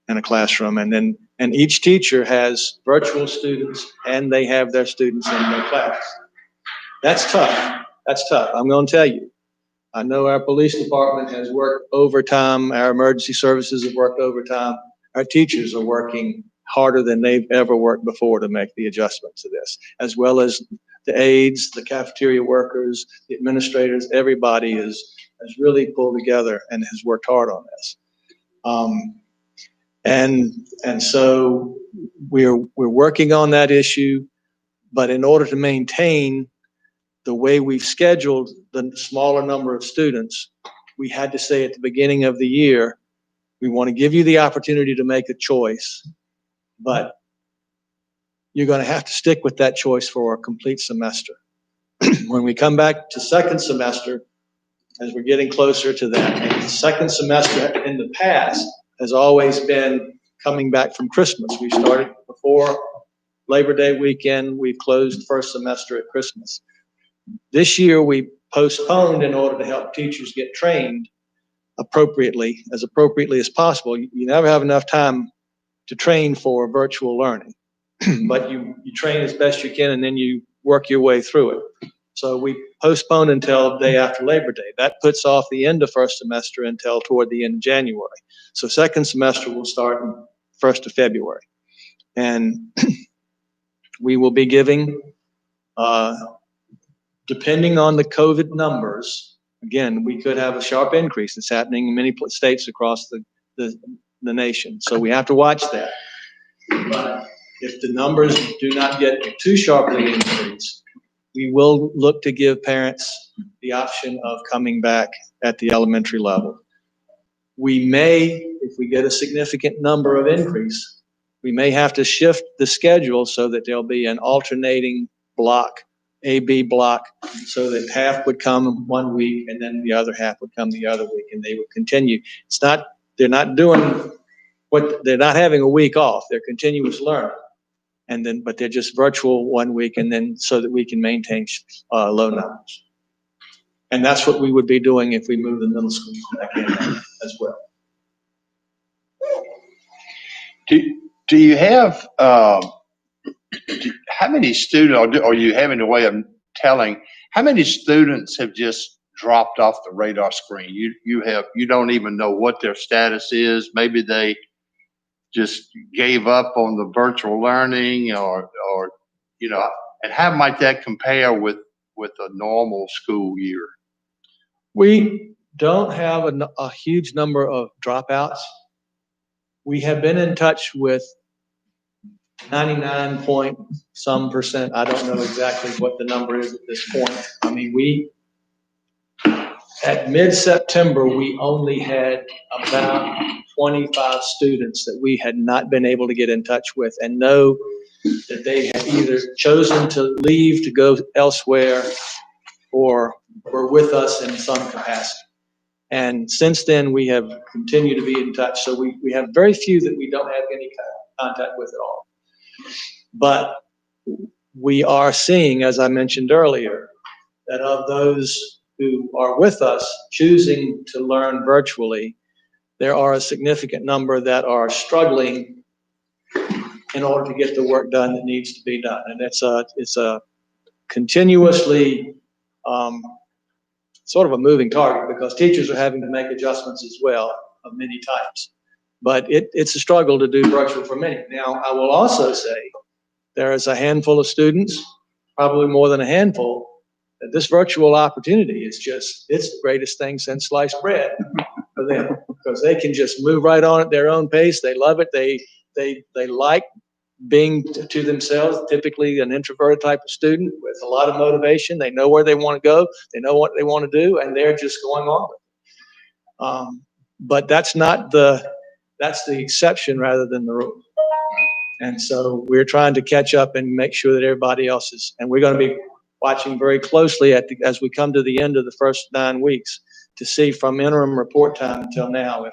Speaker 11: in a classroom. And each teacher has virtual students and they have their students in their class. That's tough. That's tough. I'm going to tell you. I know our police department has worked overtime. Our emergency services have worked overtime. Our teachers are working harder than they've ever worked before to make the adjustment to this, as well as the aides, the cafeteria workers, the administrators. Everybody has really pulled together and has worked hard on this. And so we're working on that issue, but in order to maintain the way we've scheduled the smaller number of students, we had to say at the beginning of the year, we want to give you the opportunity to make a choice, but you're going to have to stick with that choice for a complete semester. When we come back to second semester, as we're getting closer to that, and the second semester in the past has always been coming back from Christmas. We started before Labor Day weekend. We've closed first semester at Christmas. This year, we postponed in order to help teachers get trained appropriately as possible. You never have enough time to train for virtual learning, but you train as best you can and then you work your way through it. So we postponed until day after Labor Day. That puts off the end of first semester until toward the end of January. So second semester will start in 1st of February. And we will be giving, depending on the COVID numbers, again, we could have a sharp increase. It's happening in many states across the nation. So we have to watch that. But if the numbers do not get too sharply increased, we will look to give parents the option of coming back at the elementary level. We may, if we get a significant number of increase, we may have to shift the schedule so that there'll be an alternating block, A-B block, so that half would come one week and then the other half would come the other week, and they would continue. They're not doing they're not having a week off. They're continuous learning. But they're just virtual 1 week, and then so that we can maintain low numbers. And that's what we would be doing if we move the middle school back in as well.
Speaker 3: Do you have, how many students, or you have any way of telling, how many students have just dropped off the radar screen? You don't even know what their status is. Maybe they just gave up on the virtual learning or, and how might that compare with a normal school year?
Speaker 11: We don't have a huge number of dropouts. We have been in touch with 99-point-some%. I don't know exactly what the number is at this point. I mean, at mid-September, we only had about 25 students that we had not been able to get in touch with and know that they had either chosen to leave to go elsewhere or were with us in some capacity. And since then, we have continued to be in touch. So we have very few that we don't have any contact with at all. But we are seeing, as I mentioned earlier, that of those who are with us choosing to learn virtually, there are a significant number that are struggling in order to get the work done that needs to be done. And it's a continuously sort of a moving target, because teachers are having to make adjustments as well of many types. But it's a struggle to do virtual for many. Now, I will also say there is a handful of students, probably more than a handful, that this virtual opportunity is it's the greatest thing since sliced bread for them, because they can just move right on at their own pace. They love it. They like being to themselves, typically an introverted type of student with a lot of motivation. They know where they want to go. They know what they want to do, and they're just going on with it. But that's the exception rather than the rule. And so we're trying to catch up and make sure that everybody else is, and we're going to be watching very closely as we come to the end of the first 9 weeks to see from interim report time until now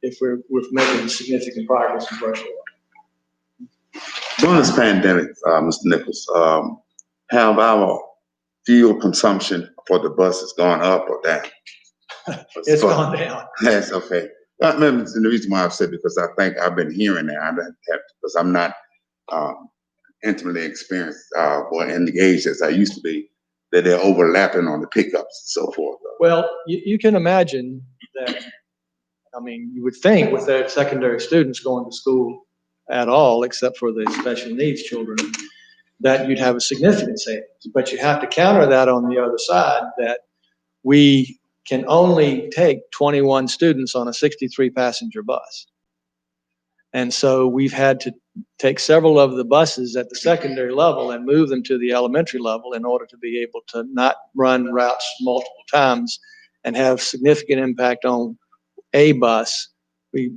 Speaker 11: if we're making significant progress in virtual learning.
Speaker 12: During this pandemic, Mr. Nichols, have our fuel consumption for the buses gone up or down?
Speaker 11: It's gone down.
Speaker 12: That's okay. And the reason why I've said, because I think I've been hearing that, because I'm not intimately experienced or engaged as I used to be, that they're overlapping on the pickups and so forth.
Speaker 11: Well, you can imagine that, I mean, you would think with their secondary students going to school at all, except for the special needs children, that you'd have a significant savings. But you have to counter that on the other side, that we can only take 21 students on a 63-passenger bus. And so we've had to take several of the buses at the secondary level and move them to the elementary level in order to be able to not run routes multiple times and have significant impact on a bus. We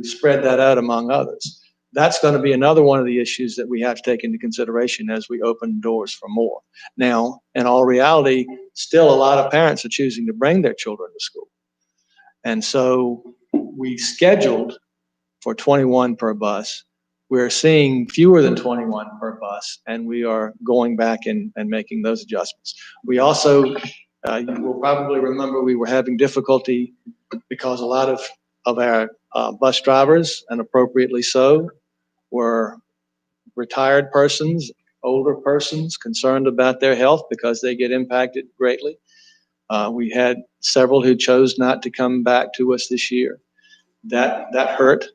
Speaker 11: spread that out among others. That's going to be another one of the issues that we have to take into consideration as we open doors for more. Now, in all reality, still a lot of parents are choosing to bring their children to school. And so we scheduled for 21 per bus. We're seeing fewer than 21 per bus, and we are going back and making those adjustments. We also, you will probably remember, we were having difficulty because a lot of our bus drivers, and appropriately so, were retired persons older persons concerned about their health because they get impacted greatly. We had several who chose not to come back to us this year. That hurt.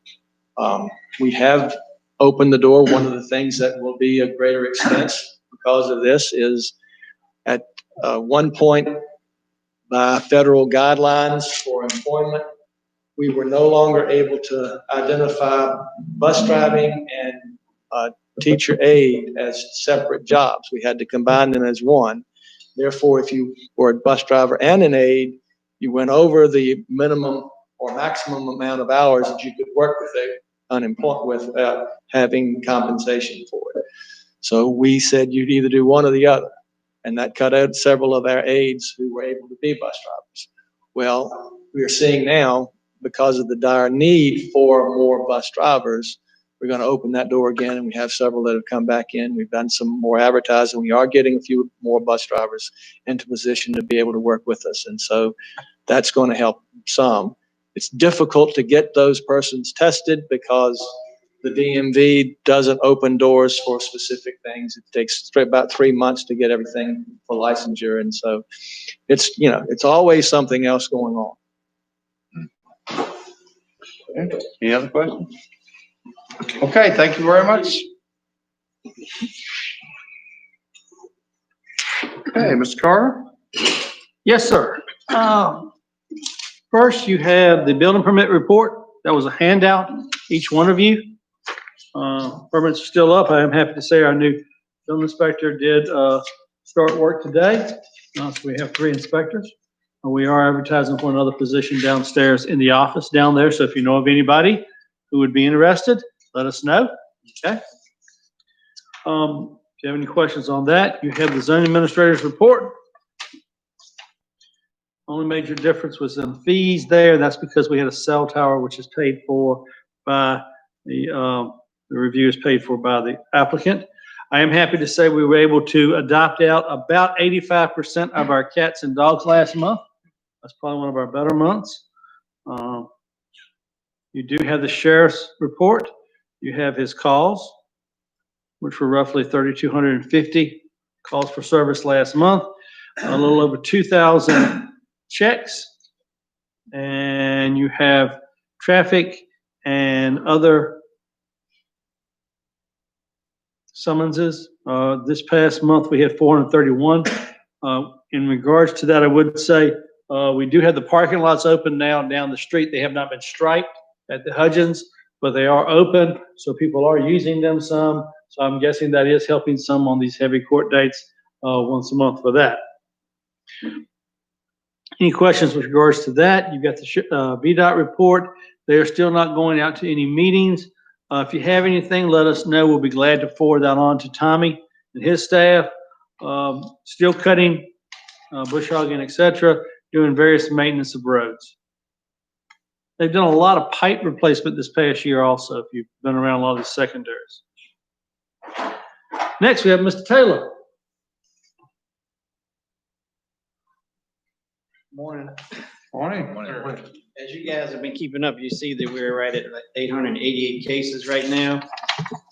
Speaker 11: We have opened the door. One of the things that will be a greater expense because of this is at one point by federal guidelines for employment, we were no longer able to identify bus driving and teacher aide as separate jobs. We had to combine them as one. Therefore, if you were a bus driver and an aide, you went over the minimum or maximum amount of hours that you could work with unemployment without having compensation for it. So we said you'd either do one or the other. And that cut out several of our aides who were able to be bus drivers. Well, we are seeing now, because of the dire need for more bus drivers, we're going to open that door again, and we have several that have come back in. We've done some more advertising. We are getting a few more bus drivers into position to be able to work with us. And so that's going to help some. It's difficult to get those persons tested because the DMV doesn't open doors for specific things. It takes about 3 months to get everything for licensure. And so it's always something else going on.
Speaker 3: Any other questions? Okay, thank you very much. Okay, Mr. Carter?
Speaker 2: Yes, sir. First, you have the building permit report. That was a handout, each one of you. Permits are still up. I am happy to say our new building inspector did start work today. So we have 3 inspectors. We are advertising for another position downstairs in the office down there. So if you know of anybody who would be interested, let us know. Okay. If you have any questions on that, you have the zoning administrator's report. Only major difference was in fees there. That's because we had a cell tower, which is paid for by the review is paid for by the applicant. I am happy to say we were able to adopt out about 85% of our cats and dogs last month. That's probably one of our better months. You do have the sheriff's report. You have his calls, which were roughly 3,250 calls for service last month. A little over 2,000 checks. And you have traffic and other summonses. This past month, we had 431. In regards to that, I would say we do have the parking lots open now down the street. They have not been striped at the Hudgens, but they are open, so people are using them some. So I'm guessing that is helping some on these heavy court dates once a month for that. Any questions with regards to that? You've got the VDOT report. They are still not going out to any meetings. If you have anything, let us know. We'll be glad to forward that on to Tommy and his staff. Still cutting, bush hogging, etc., doing various maintenance of roads. They've done a lot of pipe replacement this past year also, if you've been around a lot of the secondaries. Next, we have Mr. Taylor.
Speaker 13: Morning.
Speaker 3: Morning.
Speaker 13: As you guys have been keeping up, you see that we're right at 888 cases right now.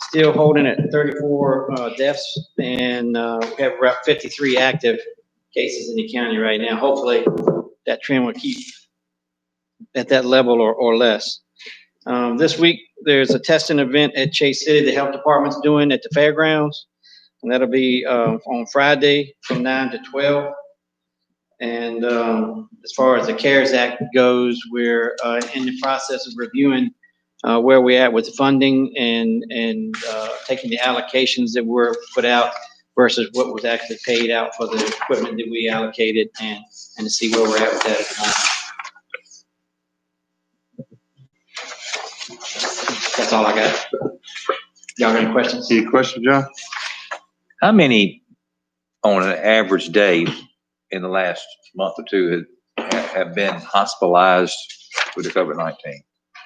Speaker 13: Still holding at 34 deaths, and we have about 53 active cases in the county right now. Hopefully, that trend will keep at that level or less. This week, there's a testing event at Chase City. The health department's doing at the fairgrounds, and that'll be on Friday from 9 to 12. And as far as the CARES Act goes, we're in the process of reviewing where we're at with funding and taking the allocations that were put out versus what was actually paid out for the equipment that we allocated, and to see where we're at with that at the moment. That's all I got. Y'all got any questions?
Speaker 3: Any questions, John?
Speaker 6: How many on an average day in the last month or two have been hospitalized with the COVID-19?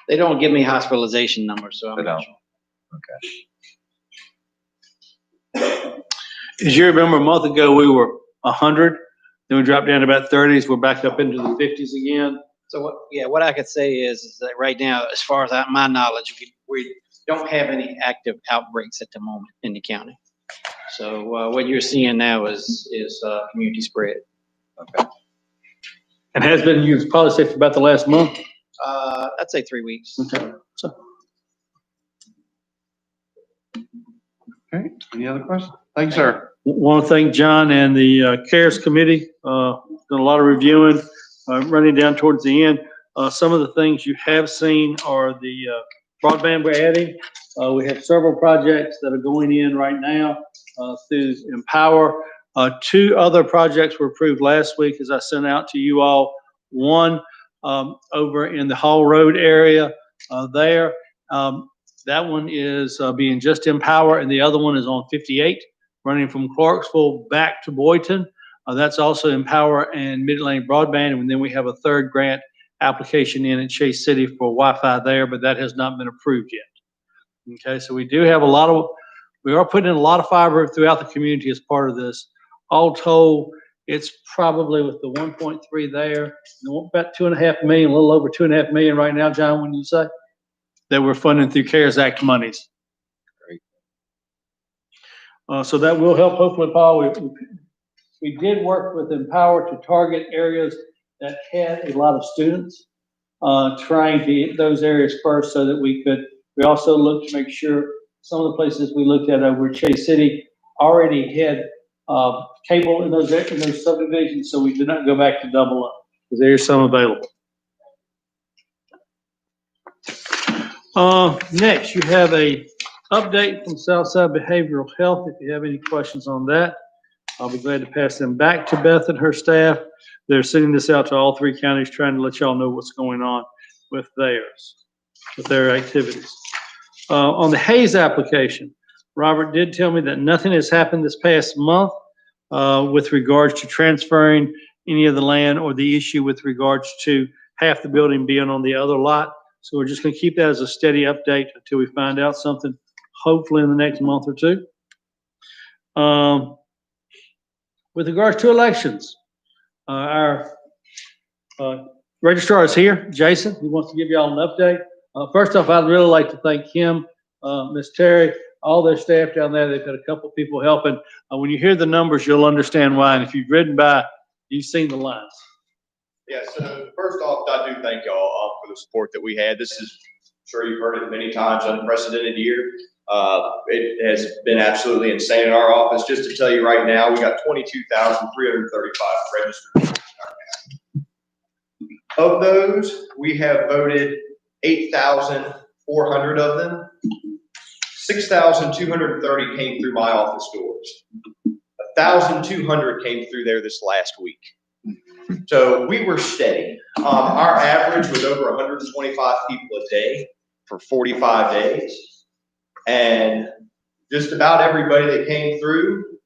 Speaker 13: They don't give me hospitalization numbers, so I'm
Speaker 6: They
Speaker 13: not
Speaker 6: don't.
Speaker 13: sure.
Speaker 6: Okay.
Speaker 2: As you remember, a month ago, we were 100. Then we dropped down to about 30s. We're back up into the 50s again.
Speaker 13: So what I could say is that right now, as far as my knowledge, we don't have any active outbreaks at the moment in the county. So what you're seeing now is community spread.
Speaker 2: And has been used, probably say for about the last month.
Speaker 13: I'd say 3 weeks.
Speaker 2: Okay. So,
Speaker 3: Okay, any other questions? Thank you, sir.
Speaker 2: want to thank John and the CARES Committee. Done a lot of reviewing, running down towards the end. Some of the things you have seen are the broadband we're adding. We have several projects that are going in right now through Empower. 2 other projects were approved last week, as I sent out to you all. One over in the Hall Road area there. That one is being just Empower, and the other one is on 58, running from Clarksville back to Boynton. That's also Empower and Mid-Atlantic Broadband, and then we have a third grant application in at Chase City for Wi-Fi there, but that has not been approved yet. Okay, so we do have we are putting in a lot of fiber throughout the community as part of this. All told, it's probably with the 1.3 there, about 2.5 million, a little over 2.5 million right now, John, when you say that we're funding through CARES Act monies. Great. So that will help, hopefully, Paul. We did work with Empower to target areas that had a lot of students, trying to hit those areas first so that we also looked to make sure some of the places we looked at over Chase City already had cable in those subdivisions, so we did not go back to double up, because there's some available. Next, you have a update from Southside Behavioral Health. If you have any questions on that, I'll be glad to pass them back to Beth and her staff. They're sending this out to all 3 counties, trying to let y'all know what's going on with their activities. On the Hayes application, Robert did tell me that nothing has happened this past month with regards to transferring any of the land or the issue with regards to half the building being on the other lot. So we're just going to keep that as a steady update until we find out something, hopefully in the next month or 2. With regards to elections, our registrar is here, Jason. He wants to give you all an update. First off, I'd really like to thank him, Ms. Terry, all their staff down there. They've got a couple of people helping. When you hear the numbers, you'll understand why. And if you've ridden by, you've seen the lines.
Speaker 14: Yeah, so first off, I do thank y'all for the support that we had. This is, I'm sure you've heard it many times, unprecedented year. It has been absolutely insane in our office. Just to tell you right now, we got 22,335 registered. Of those, we have voted 8,400 of them. 6,230 came through my office doors. 1,200 came through there this last week. So we were steady. Our average was over 125 people a day for 45 days. And just about everybody that came through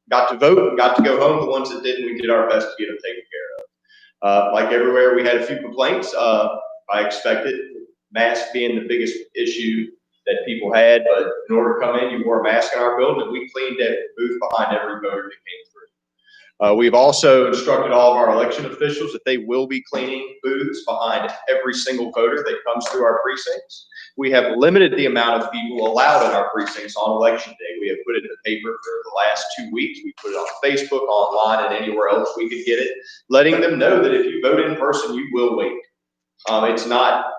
Speaker 14: got to vote and got to go home. The ones that didn't, we did our best to get them taken care of. Like everywhere, we had a few complaints. I expected, masks being the biggest issue that people had, but in order to come in, you wore a mask in our building, and we cleaned that booth behind every voter that came through. We've also instructed all of our election officials that they will be cleaning booths behind every single voter that comes through our precincts. We have limited the amount of people allowed in our precincts on election day. We have put it in the paper for the last 2 weeks. We put it on Facebook, online, and anywhere else we could get it, letting them know that if you vote in person, you will wait. It's not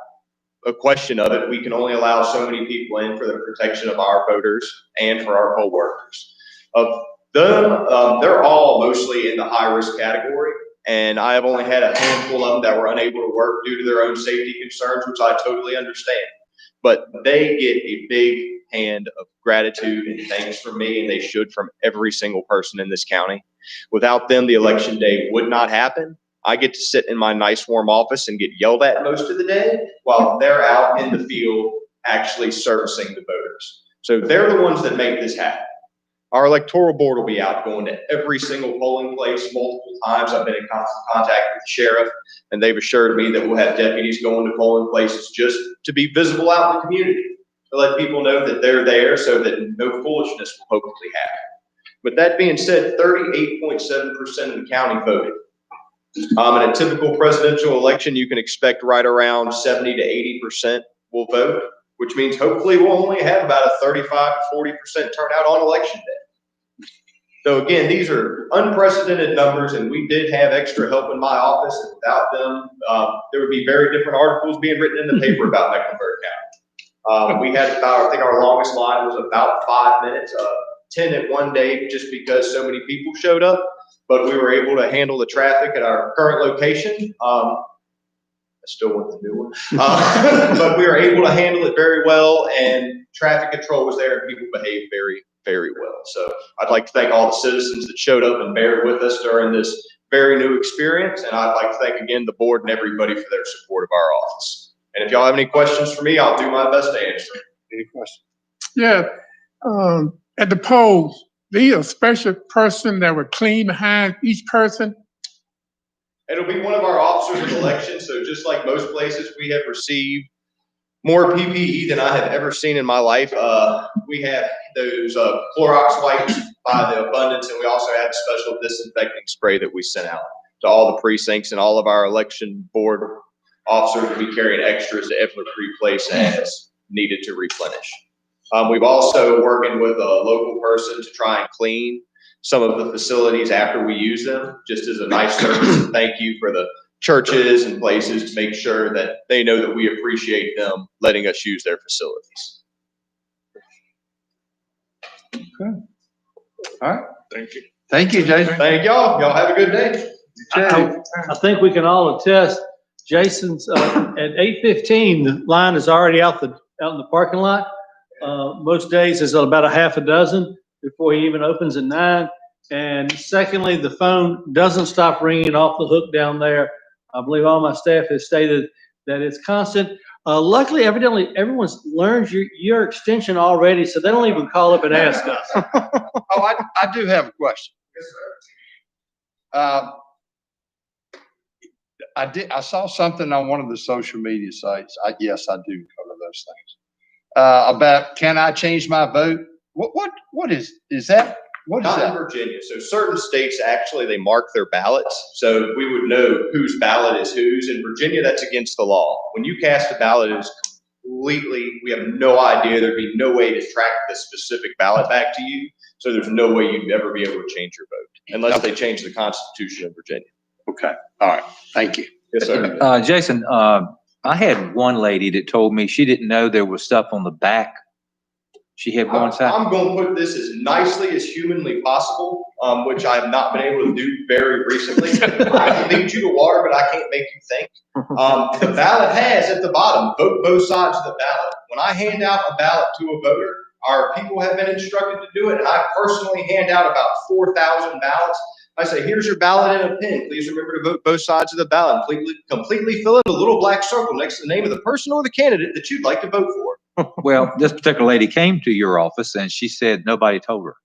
Speaker 14: a question of it. We can only allow so many people in for the protection of our voters and for our poll workers. Of them, they're all mostly in the high-risk category, and I have only had a handful of them that were unable to work due to their own safety concerns, which I totally understand. But they get a big hand of gratitude and thanks from me, and they should from every single person in this county. Without them, the election day would not happen. I get to sit in my nice warm office and get yelled at most of the day while they're out in the field actually servicing the voters. So they're the ones that make this happen. Our electoral board will be out going to every single polling place multiple times. I've been in constant contact with the sheriff, and they've assured me that we'll have deputies going to polling places just to be visible out in the community, to let people know that they're there so that no foolishness will hopefully happen. But that being said, 38.7% of the county voted. In a typical presidential election, you can expect right around 70 to 80% will vote, which means hopefully we'll only have about a 35 to 40% turnout on election day. So again, these are unprecedented numbers, and we did have extra help in my office. And without them, there would be very different articles being written in the paper about Mecklenburg County. We had about, I think our longest line was about 5 minutes, 10 at one day, just because so many people showed up. But we were able to handle the traffic at our current location. I still want the new one. But we were able to handle it very well, and traffic control was there, and people behaved very, very well. So I'd like to thank all the citizens that showed up and bared with us during this very new experience. And I'd like to thank again the board and everybody for their support of our office. And if y'all have any questions for me, I'll do my best to answer.
Speaker 3: Any questions?
Speaker 5: Yeah, at the polls, be a special person that would clean behind each person.
Speaker 14: It'll be one of our officers of election. So just like most places, we have received more PPE than I have ever seen in my life. We have those Clorox wipes by the abundance, and we also have a special disinfecting spray that we sent out to all the precincts, and all of our election board officers will be carrying extras to replace as needed to replenish. We've also working with a local person to try and clean some of the facilities after we use them, just as a nice service and thank you for the churches and places to make sure that they know that we appreciate them letting us use their facilities.
Speaker 3: Okay. All right.
Speaker 5: Thank you.
Speaker 3: Thank you, Jason.
Speaker 14: Thank y'all. Y'all have a good day.
Speaker 2: I think we can all attest, Jason's, at 8:15, the line is already out in the parking lot. Most days is about a half a dozen before he even opens at 9. And secondly, the phone doesn't stop ringing off the hook down there. I believe all my staff has stated that it's constant. Luckily, evidently, everyone's learned your extension already, so they don't even call up and ask us.
Speaker 3: Oh, I do have a question. I saw something on one of the social media sites. Yes, I do cover those things. About, can I change my vote? What is that? What is
Speaker 14: Not in
Speaker 3: that?
Speaker 14: Virginia. So certain states, actually, they mark their ballots. So we would know whose ballot is whose. In Virginia, that's against the law. When you cast a ballot, it is completely, we have no idea. There'd be no way to track the specific ballot back to you. So there's no way you'd ever be able to change your vote unless they change the Constitution of Virginia.
Speaker 3: Okay. All right. Thank you.
Speaker 14: Yes, sir.
Speaker 6: Jason, I had one lady that told me she didn't know there was stuff on the back. She had one side.
Speaker 14: I'm going to put this as nicely as humanly possible, which I have not been able to do very recently. I can lead you to water, but I can't make you think. The ballot has at the bottom, vote both sides of the ballot. When I hand out a ballot to a voter, our people have been instructed to do it, and I personally hand out about 4,000 ballots. I say, here's your ballot and a pen. Please remember to vote both sides of the ballot. Completely fill in the little black circle next to the name of the person or the candidate that you'd like to vote for.
Speaker 6: Well, this particular lady came to your office and she said nobody told her.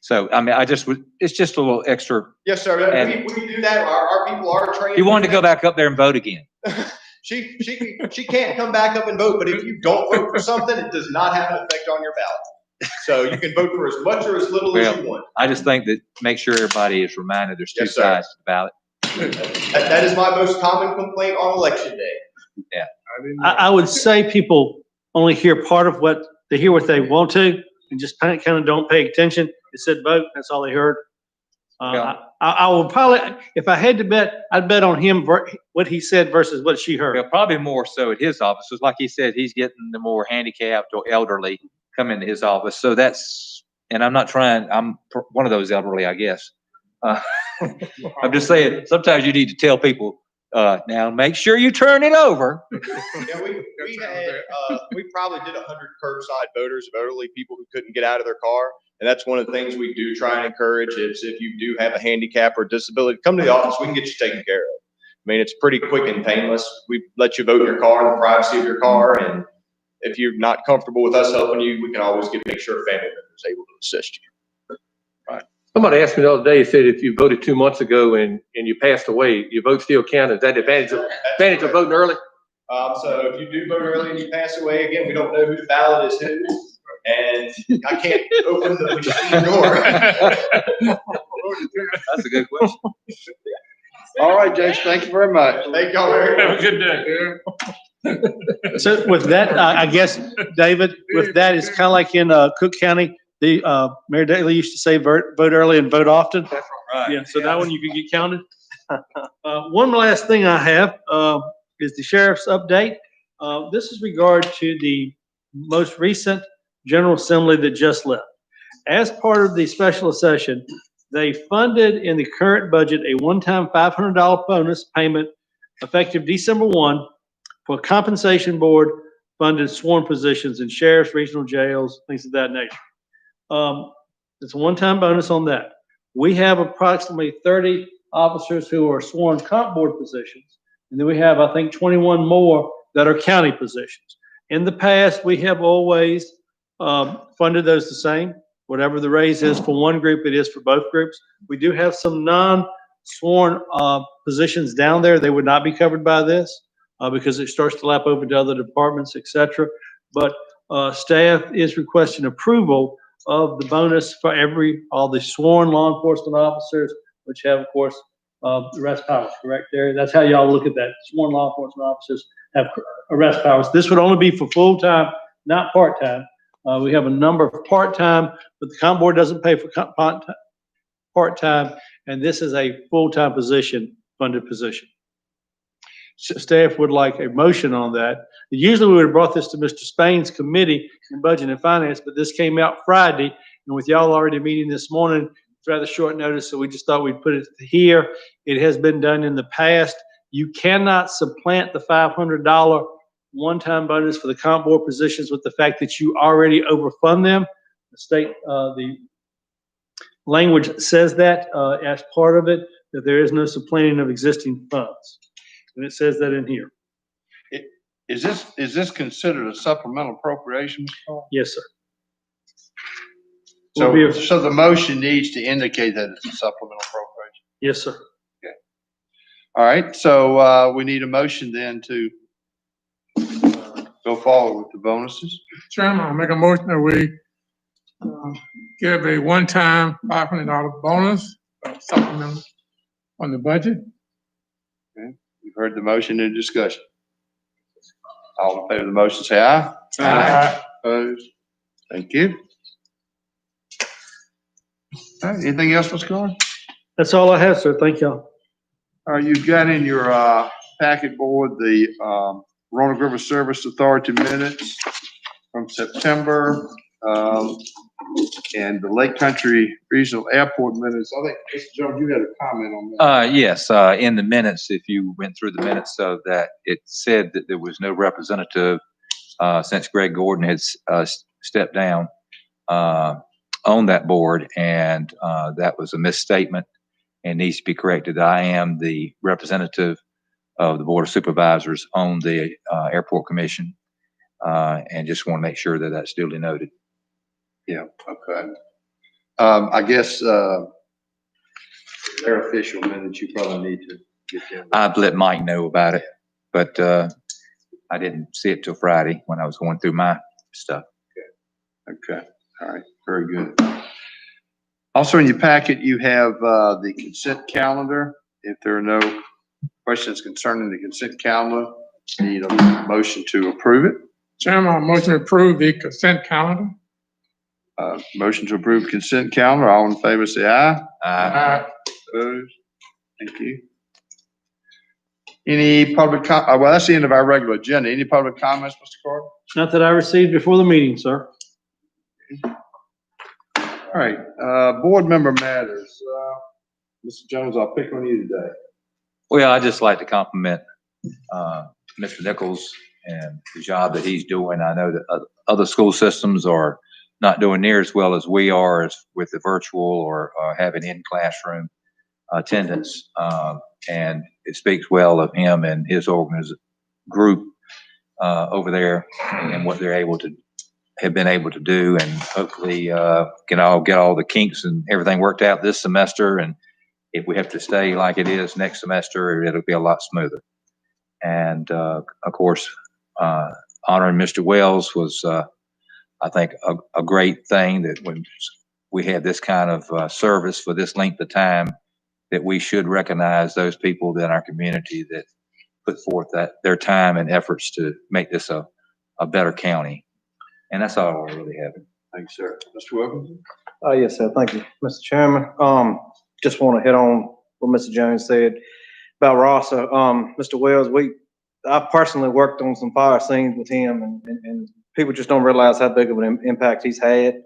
Speaker 6: So, I mean, it's just a little extra.
Speaker 14: Yes, sir. We do that. Our people are trained.
Speaker 6: You wanted to go back up there and vote again.
Speaker 14: She can't come back up and vote, but if you don't vote for something, it does not have an effect on your ballot. So you can vote for as much or as little as you want.
Speaker 6: I just think that make sure everybody is reminded there's two sides to the ballot.
Speaker 14: That is my most common complaint on election day.
Speaker 6: Yeah.
Speaker 2: I would say people only hear part of what they hear, what they want to, and just kind of don't pay attention. It said vote, that's all they heard. I would probably, if I had to bet, I'd bet on him, what he said versus what she heard.
Speaker 6: Well, probably more so at his office. It's like he said, he's getting the more handicapped or elderly come into his office. So that's, and I'm not trying, I'm one of those elderly, I guess. I'm just saying, sometimes you need to tell people, now make sure you turn it over.
Speaker 14: Yeah, we probably did 100 curbside voters of elderly people who couldn't get out of their car. And that's one of the things we do try and encourage is if you do have a handicap or disability, come to the office, we can get you taken care of. I mean, it's pretty quick and painless. We let you vote in your car in the privacy of your car. And if you're not comfortable with us helping you, we can always make sure a family member is able to assist you.
Speaker 3: Right.
Speaker 1: Somebody asked me the other day, said if you voted 2 months ago and you passed away, your vote still counted. Is that the advantage of voting early?
Speaker 14: So if you do vote early and you pass away, again, we don't know whose ballot is whose. And I can't open the machine door.
Speaker 6: That's a good question.
Speaker 3: All right, Jason, thank you very much.
Speaker 14: Thank y'all very much.
Speaker 1: Have a good day.
Speaker 2: So with that, I guess, David, with that, it's kind of like in Cook County, Mayor Daley used to say, vote early and vote often.
Speaker 1: That's right.
Speaker 2: Yeah, so that one you can get counted. One last thing I have, is the sheriff's update. This is regard to the most recent General Assembly that just left. As part of the special session, they funded in the current budget a one-time $500 bonus payment effective December 1 for compensation board funded sworn positions in sheriffs, regional jails, things of that nature. It's a one-time bonus on that. We have approximately 30 officers who are sworn comp board positions. And then we have, I think, 21 more that are county positions. In the past, we have always funded those the same. Whatever the raise is for one group, it is for both groups. We do have some non-sworn positions down there. They would not be covered by this because it starts to lap over to other departments, et cetera. But staff is requesting approval of the bonus for all the sworn law enforcement officers, which have, of course, arrest powers, correct there? That's how y'all look at that. Sworn law enforcement officers have arrest powers. This would only be for full-time, not part-time. We have a number of part-time, but the comp board doesn't pay for part-time, and this is a full-time position, funded position. So staff would like a motion on that. Usually we would have brought this to Mr. Spain's committee in Budget and Finance, but this came out Friday, and with y'all already meeting this morning, it's rather short notice, so we just thought we'd put it here. It has been done in the past. You cannot supplant the $500 one-time bonus for the comp board positions with the fact that you already overfund them. The state, the language says that as part of it, that there is no supplanting of existing funds. And it says that in here.
Speaker 3: Is this considered a supplemental appropriation, Mr. Carl?
Speaker 2: Yes, sir.
Speaker 3: So the motion needs to indicate that it's a supplemental appropriation?
Speaker 2: Yes, sir.
Speaker 3: Okay. All right, so we need a motion then to go forward with the bonuses.
Speaker 5: Chairman, I'll make a motion that we give a one-time $500 bonus supplemental on the budget.
Speaker 3: Okay, you've heard the motion in discussion. All in favor of the motion, say aye.
Speaker 5: Aye.
Speaker 3: Opposed? Thank you. All right, anything else, Mr. Carter?
Speaker 2: That's all I have, sir. Thank y'all.
Speaker 3: You've got in your packet board the Roanoke River Service Authority minutes from September, and the Lake Country Regional Airport minutes. I think, Mr. Jones, you had a comment on that.
Speaker 6: Yes, in the minutes, if you went through the minutes, so that it said that there was no representative since Greg Gordon had stepped down on that board, and that was a misstatement and needs to be corrected. I am the representative of the Board of Supervisors on the Airport Commission, and just want to make sure that that's duly noted.
Speaker 3: Yeah, okay. I guess their official minutes, you probably need to get them.
Speaker 6: I've let Mike know about it, but I didn't see it till Friday when I was going through my stuff.
Speaker 3: Okay, all right, very good. Also in your packet, you have the consent calendar. If there are no questions concerning the consent calendar, need a motion to approve it.
Speaker 5: Chairman, I'll motion to approve the consent calendar.
Speaker 3: Motion to approve consent calendar. All in favor, say aye.
Speaker 5: Aye.
Speaker 3: Opposed? Thank you. Any public well, that's the end of our regular agenda. Any public comments, Mr. Carter?
Speaker 2: Not that I received before the meeting, sir.
Speaker 3: All right, board member matters. Mr. Jones, I'll pick on you today.
Speaker 6: Well, I'd just like to compliment Mr. Nichols and the job that he's doing. I know that other school systems are not doing near as well as we are as with the virtual or having in-classroom attendance. And it speaks well of him and his group over there and what they're have been able to do, and hopefully can all get all the kinks and everything worked out this semester. And if we have to stay like it is next semester, it'll be a lot smoother. And of course, honoring Mr. Wells was, I think, a great thing, that when we have this kind of service for this length of time, that we should recognize those people in our community that put forth their time and efforts to make this a better county. And that's all I really have.
Speaker 3: Thanks, sir. Mr. Wilkinson?
Speaker 15: Yes, sir. Thank you, Mr. Chairman. Just want to hit on what Mr. Jones said about Rosser. Mr. Wells, I personally worked on some fire scenes with him, and people just don't realize how big of an impact he's had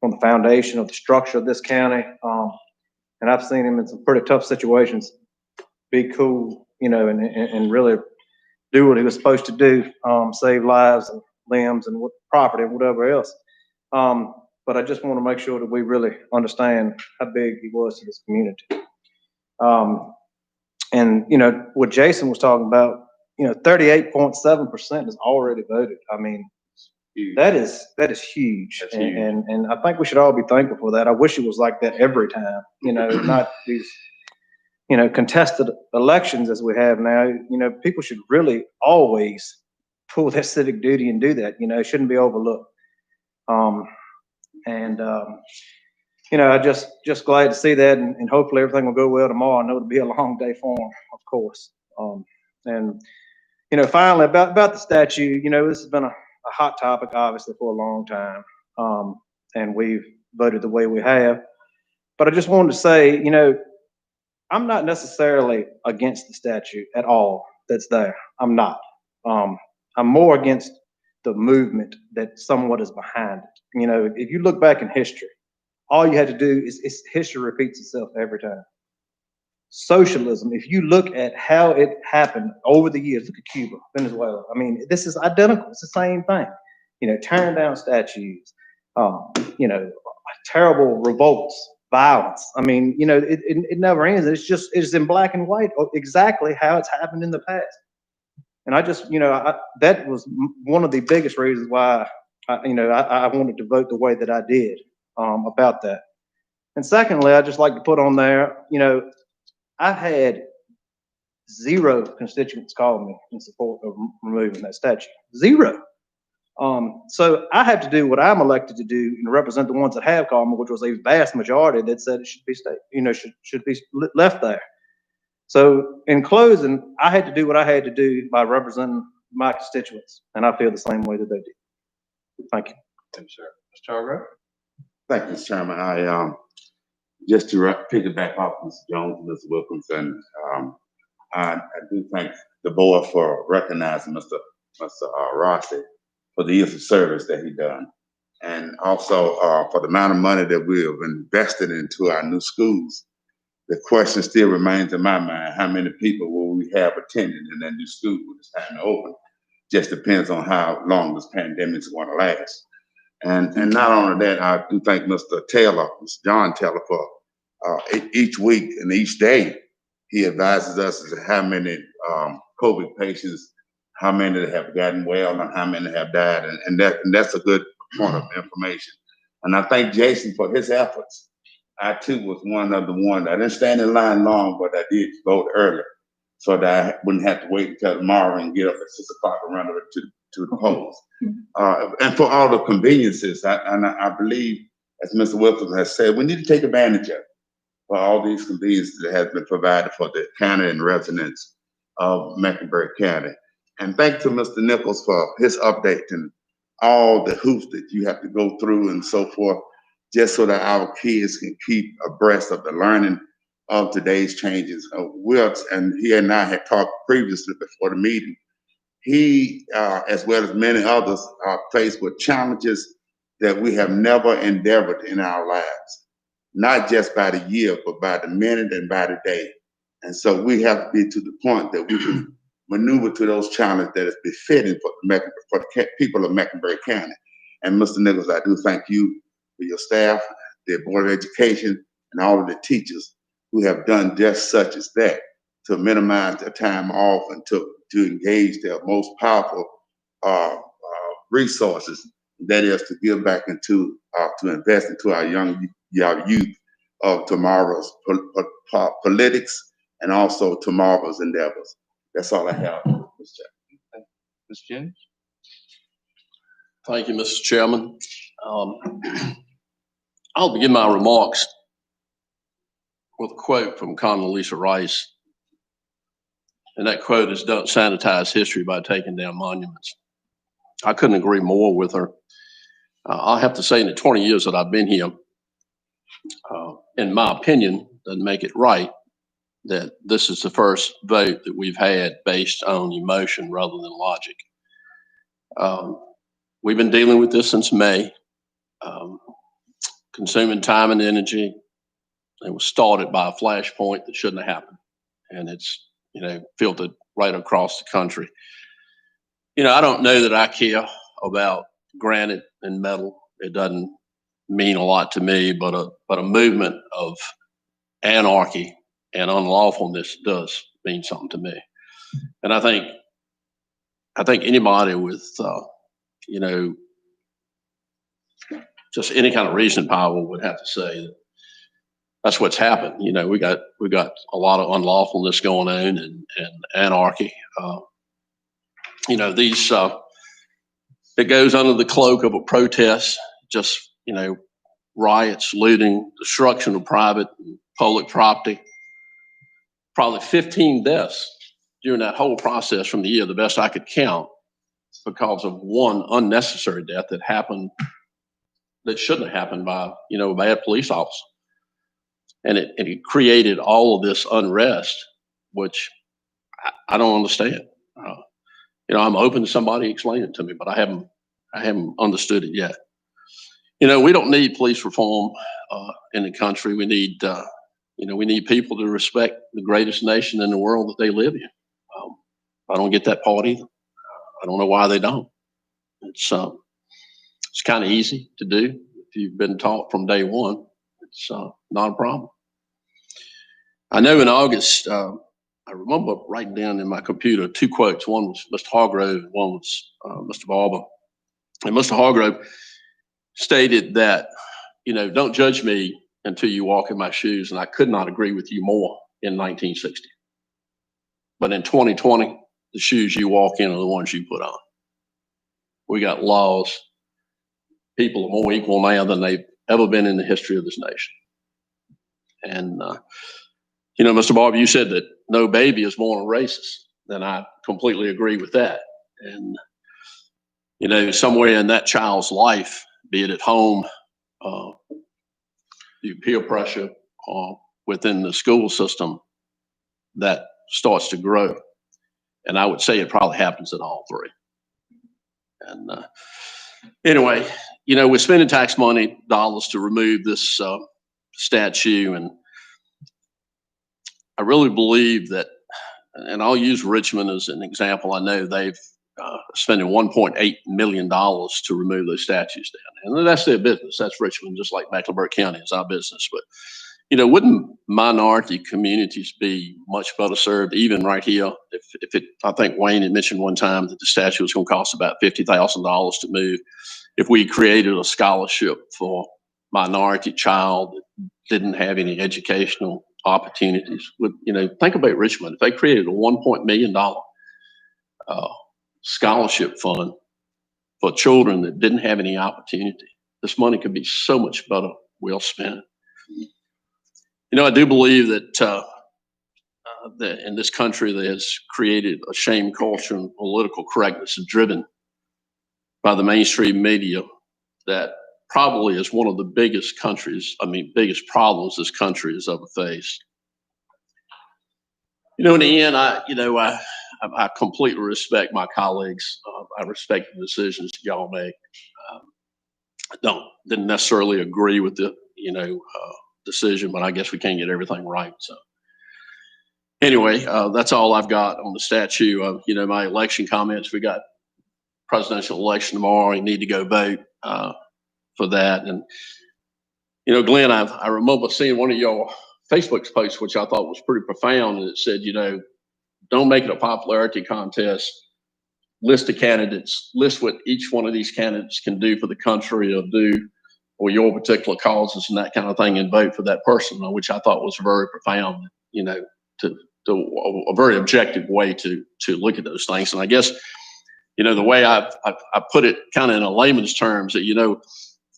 Speaker 15: on the foundation of the structure of this county. And I've seen him in some pretty tough situations be cool, and really do what he was supposed to do, save lives and limbs and property and whatever else. But I just want to make sure that we really understand how big he was to this community. And what Jason was talking about, 38.7% is already voted. I mean, that is huge. And I think we should all be thankful for that. I wish it was like that every time, not these, contested elections as we have now. People should really always pull their civic duty and do that. It shouldn't be overlooked. I just glad to see that, and hopefully everything will go well tomorrow. I know it'll be a long day for him, of course. Finally about the statue, this has been a hot topic, obviously, for a long time. And we've voted the way we have. But I just wanted to say, I'm not necessarily against the statute at all that's there. I'm not. I'm more against the movement that somewhat is behind it. If you look back in history, all you had to do is history repeats itself every time. Socialism, if you look at how it happened over the years, look at Cuba, Venezuela. I mean, this is identical. It's the same thing. Tearing down statues, terrible revolts, violence. I mean, it never ends. It's in black and white, exactly how it's happened in the past. And I just, that was one of the biggest reasons why, I wanted to vote the way that I did about that. And secondly, I just like to put on there, I've had 0 constituents call me in support of removing that statue. 0. So I have to do what I'm elected to do and represent the ones that have called me, which was a vast majority that said it should be should be left there. So in closing, I had to do what I had to do by representing my constituents, and I feel the same way that they do. Thank you.
Speaker 3: Thank you, sir. Mr. Hargrove?
Speaker 12: Thank you, Mr. Chairman. I just to piggyback off Mr. Jones and Mr. Wilkinson, I do thank the board for recognizing Mr. Rossi for the years of service that he done, and also for the amount of money that we have invested into our new schools. The question still remains in my mind: how many people will we have attending in that new school when it's time to open? Just depends on how long this pandemic is going to last. And not only that, I do thank Mr. Taylor, Mr. John Taylor, for each week and each day he advises us as to how many COVID patients, how many have gotten well, and how many have died, and that's a good point of information. And I thank Jason for his efforts. I too was one of the ones. I didn't stand in line long, but I did vote early, so that I wouldn't have to wait until tomorrow and get up at 6 o'clock and run over to the polls. And for all the conveniences, I believe, as Mr. Wilson has said, we need to take advantage of for all these conveniences that have been provided for the county and residents of Mecklenburg County. And thanks to Mr. Nichols for his update and all the hoops that you have to go through and so forth, just so that our kids can keep abreast of the learning of today's changes. And he and I had talked previously before the meeting. He, as well as many others, are faced with challenges that we have never endeavored in our lives, not just by the year, but by the minute and by the day. And so we have to be to the point that we can maneuver to those challenges that is befitting for the people of Mecklenburg County. And Mr. Nichols, I do thank you for your staff, the Board of Education, and all of the teachers who have done just such as that to minimize their time off and to engage their most powerful resources, that is to give back into, to invest into our young youth of tomorrow's politics and also tomorrow's endeavors. That's all I have, Mr. Chairman.
Speaker 3: Mr. Jennings?
Speaker 8: Thank you, Mr. Chairman. I'll begin my remarks with a quote from Condoleezza Rice. And that quote is, "Don't sanitize history by taking down monuments." I couldn't agree more with her. I'll have to say in the 20 years that I've been here, in my opinion, doesn't make it right that this is the first vote that we've had based on emotion rather than logic. We've been dealing with this since May, consuming time and energy. It was started by a flashpoint that shouldn't have happened. And it's, filtered right across the country. I don't know that I care about granite and metal. It doesn't mean a lot to me, but a movement of anarchy and unlawfulness does mean something to me. And I think anybody with, just any kind of reasoning power would have to say that that's what's happened. We got a lot of unlawfulness going on and anarchy. These, it goes under the cloak of a protest, just, riots, looting, destruction of private and public property. Probably 15 deaths during that whole process from the year, the best I could count, because of one unnecessary death that happened that shouldn't have happened by, a bad police officer. And it created all of this unrest, which I don't understand. I'm open to somebody explaining it to me, but I haven't understood it yet. We don't need police reform in the country. We need people to respect the greatest nation in the world that they live in. I don't get that part either. I don't know why they don't. It's kind of easy to do if you've been taught from day one. It's not a problem. I know in August, I remember writing down in my computer 2 quotes. One was Mr. Hargrove, and one was Mr. Barber. And Mr. Hargrove stated that, don't judge me until you walk in my shoes. And I could not agree with you more in 1960. But in 2020, the shoes you walk in are the ones you put on. We got laws. People are more equal now than they've ever been in the history of this nation. And, Mr. Barber, you said that no baby is born a racist. And I completely agree with that. And, somewhere in that child's life, be it at home, through peer pressure, or within the school system, that starts to grow. And I would say it probably happens at all 3. And anyway, we're spending tax money dollars to remove this statue. And I really believe that, and I'll use Richmond as an example. I know they've spending $1.8 million to remove those statues down. And that's their business. That's Richmond, just like Mecklenburg County is our business. But, wouldn't minority communities be much better served, even right here? If it, I think Wayne had mentioned one time that the statue was going to cost about $50,000 to move. If we created a scholarship for minority child that didn't have any educational opportunities, think about Richmond. If they created a $1 million scholarship fund for children that didn't have any opportunity, this money could be so much better well spent. I do believe that that in this country that has created a shame culture and political correctness driven by the mainstream media that probably is one of the biggest biggest problems this country has ever faced. In the end, I completely respect my colleagues. I respect the decisions y'all make. I didn't necessarily agree with the, decision, but I guess we can't get everything right. So anyway, that's all I've got on the statue. My election comments, we got presidential election tomorrow. You need to go vote for that. And, Glenn, I remember seeing one of your Facebook posts, which I thought was pretty profound. And it said, don't make it a popularity contest. List the candidates, list what each one of these candidates can do for the country or your particular causes and that kind of thing, and vote for that person, which I thought was very profound, to a very objective way to look at those things. And I guess, the way I put it kind of in a layman's terms that,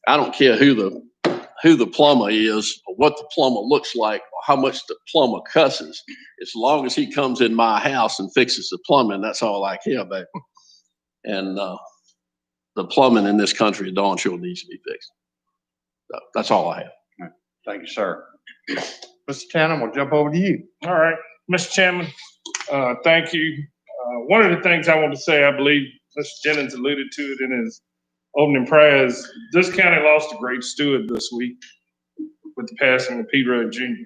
Speaker 8: I don't care who the plumber is or what the plumber looks like or how much the plumber cusses, as long as he comes in my house and fixes the plumbing, that's all I care about. And the plumbing in this country at Dawn Shore needs to be fixed. So that's all I have.
Speaker 3: Thank you, sir. Mr. Tanner, we'll jump over to you.
Speaker 5: All right, Mr. Chairman, thank you. One of the things I want to say, I believe Mr. Jennings alluded to it in his opening prayers. This county lost a great steward this week with the passing of Pete Rudd Jr.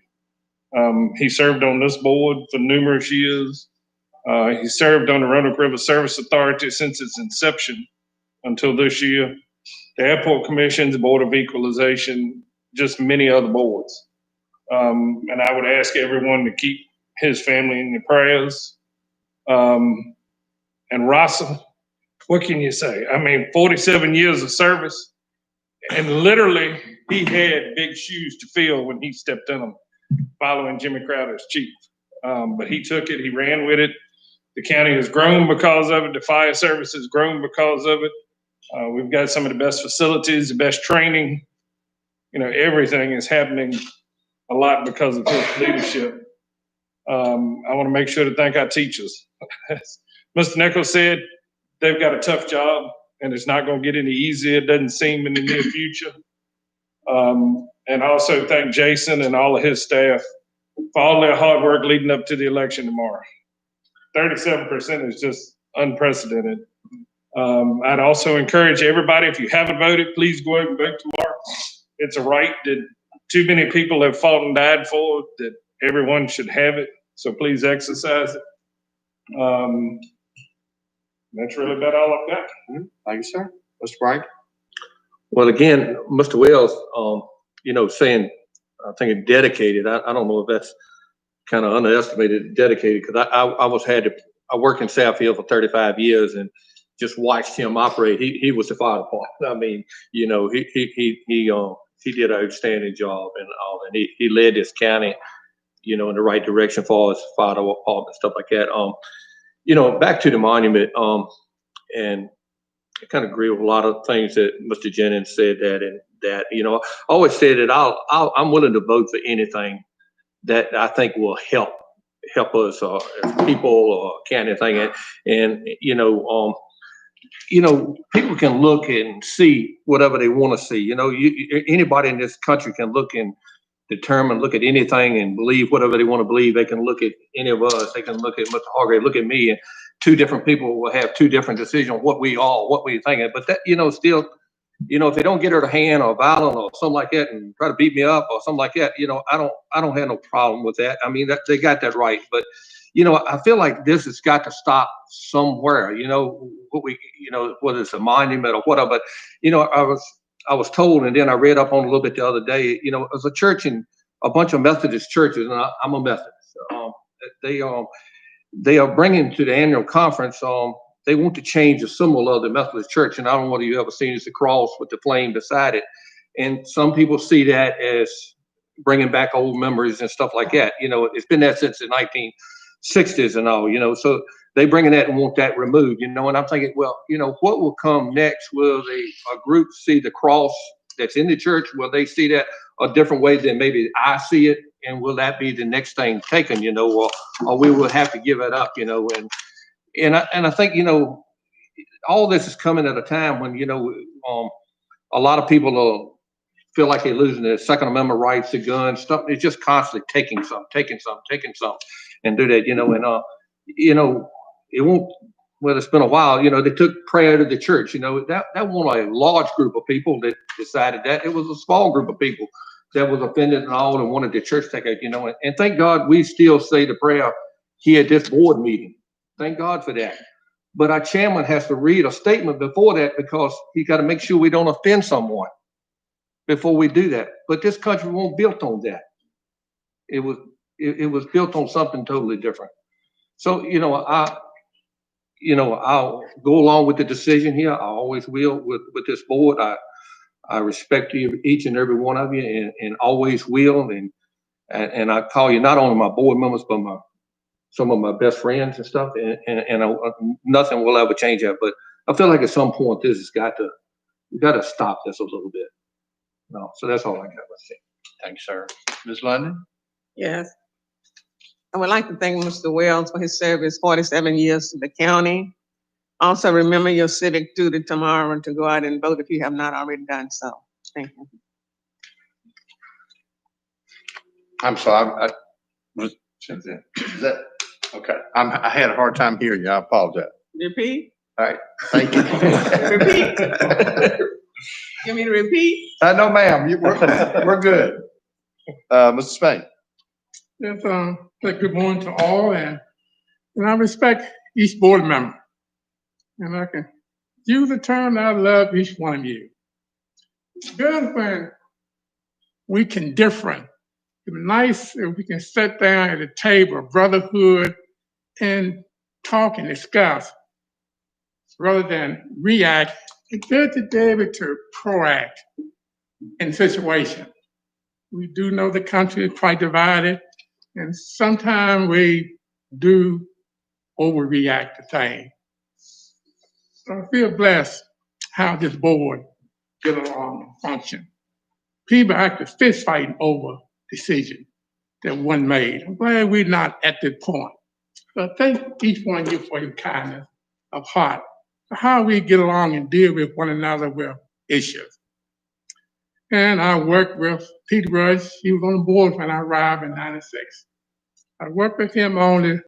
Speaker 5: He served on this board for numerous years. He served on the Roanoke River Service Authority since its inception until this year. The Airport Commission, the Board of Equalization, just many other boards. And I would ask everyone to keep his family in your prayers. And Rasa, what can you say? I mean, 47 years of service, and literally he had big shoes to fill when he stepped in them, following Jimmy Crowder as chief. But he took it, he ran with it. The county has grown because of it. The fire service has grown because of it. We've got some of the best facilities, the best training. You know, everything is happening a lot because of his leadership. I want to make sure to thank our teachers. Mr. Nichols said they've got a tough job and it's not going to get any easier. It doesn't seem in the near future. And also thank Jason and all of his staff for all their hard work leading up to the election tomorrow. 37% is just unprecedented. I'd also encourage everybody, if you haven't voted, please go out and vote tomorrow. It's a right that too many people have fought and died for, that everyone should have it. So please exercise it. That's really about all I've got.
Speaker 3: Thank you, sir. Mr. Bright?
Speaker 1: Well, again, Mr. Wells, you know, saying, I think it's dedicated. I don't know if that's kind of underestimated, dedicated, because I worked in Southfield for 35 years and just watched him operate. He was the fire department. I mean, you know, he did an outstanding job and all, and he led this county, you know, in the right direction for us, fire department, stuff like that. You know, back to the monument, and I kind of agree with a lot of things that Mr. Jennings said that, you know, I always say that I'm willing to vote for anything that I think will help us as people or county thing. And you know, people can look and see whatever they want to see. You know, anybody in this country can look and look at anything and believe whatever they want to believe. They can look at any of us. They can look at Mr. Hargrave, look at me, and two different people will have two different decisions on what we're thinking. But that, you know, still, you know, if they don't get her to hand or violent or something like that and try to beat me up or something like that, you know, I don't have no problem with that. I mean, they got that right. But, you know, I feel like this has got to stop somewhere, you know, whether it's a monument or whatever. But, you know, I was told, and then I read up on a little bit the other day, you know, there's a church in a bunch of Methodist churches, and I'm a Methodist. They are bringing to the annual conference, they want to change the symbol of the Methodist church. And I don't know whether you ever seen, it's a cross with the flame beside it. And some people see that as bringing back old memories and stuff like that. You know, it's been there since the 1960s and all, you know, so they bringing that and want that removed, you know, and I'm thinking, well, you know, what will come next? Will a group see the cross that's in the church? Will they see that a different way than maybe I see it? And will that be the next thing taken, you know, or we will have to give it up, you know, and I think, you know, all this is coming at a time when, you know, a lot of people feel like they're losing their Second Amendment rights to guns, stuff. It's just constantly taking some, and do that, you know, and, you know, it won't, well, it's been a while, you know, they took prayer to the church, you know, that wasn't a large group of people that decided that. It was a small group of people that was offended and all and wanted the church to take it, you know, and thank God we still say the prayer here at this board meeting. Thank God for that. But our chairman has to read a statement before that because he's got to make sure we don't offend someone before we do that. But this country wasn't built on that. It was built on something totally different. So, you know, I'll go along with the decision here. I always will with this board. I respect you, each and every one of you, and always will. And I call you not only my board members, but some of my best friends and stuff. And nothing will ever change that. But I feel like at some point we got to stop this a little bit. No, so that's all I got to say.
Speaker 3: Thanks, sir. Ms. London?
Speaker 16: Yes. I would like to thank Mr. Wells for his service, 47 years to the county. Also, remember your civic duty tomorrow to go out and vote if you have not already done so. Thank you.
Speaker 3: I'm sorry, is that, okay, I had a hard time hearing you, I apologize.
Speaker 16: Repeat.
Speaker 3: All right, thank you.
Speaker 16: Repeat. You mean repeat?
Speaker 3: No, ma'am, we're good. Mr. Spain.
Speaker 5: Yes, say good morning to all, and I respect each board member. And I can use the term I love each one of you. It's good when we can differ. It's nice if we can sit down at a table, brotherhood, and talk and discuss rather than react. It's good to be able to proact in situations. We do know the country is quite divided, and sometimes we do overreact to things. So I feel blessed how this board get along and function. People have to fist fighting over decisions that one made. I'm glad we're not at this point. So thank each one of you for your kindness of heart, for how we get along and deal with one another with issues. And I worked with Peter Rush. He was on the board when I arrived in '96. I worked with him on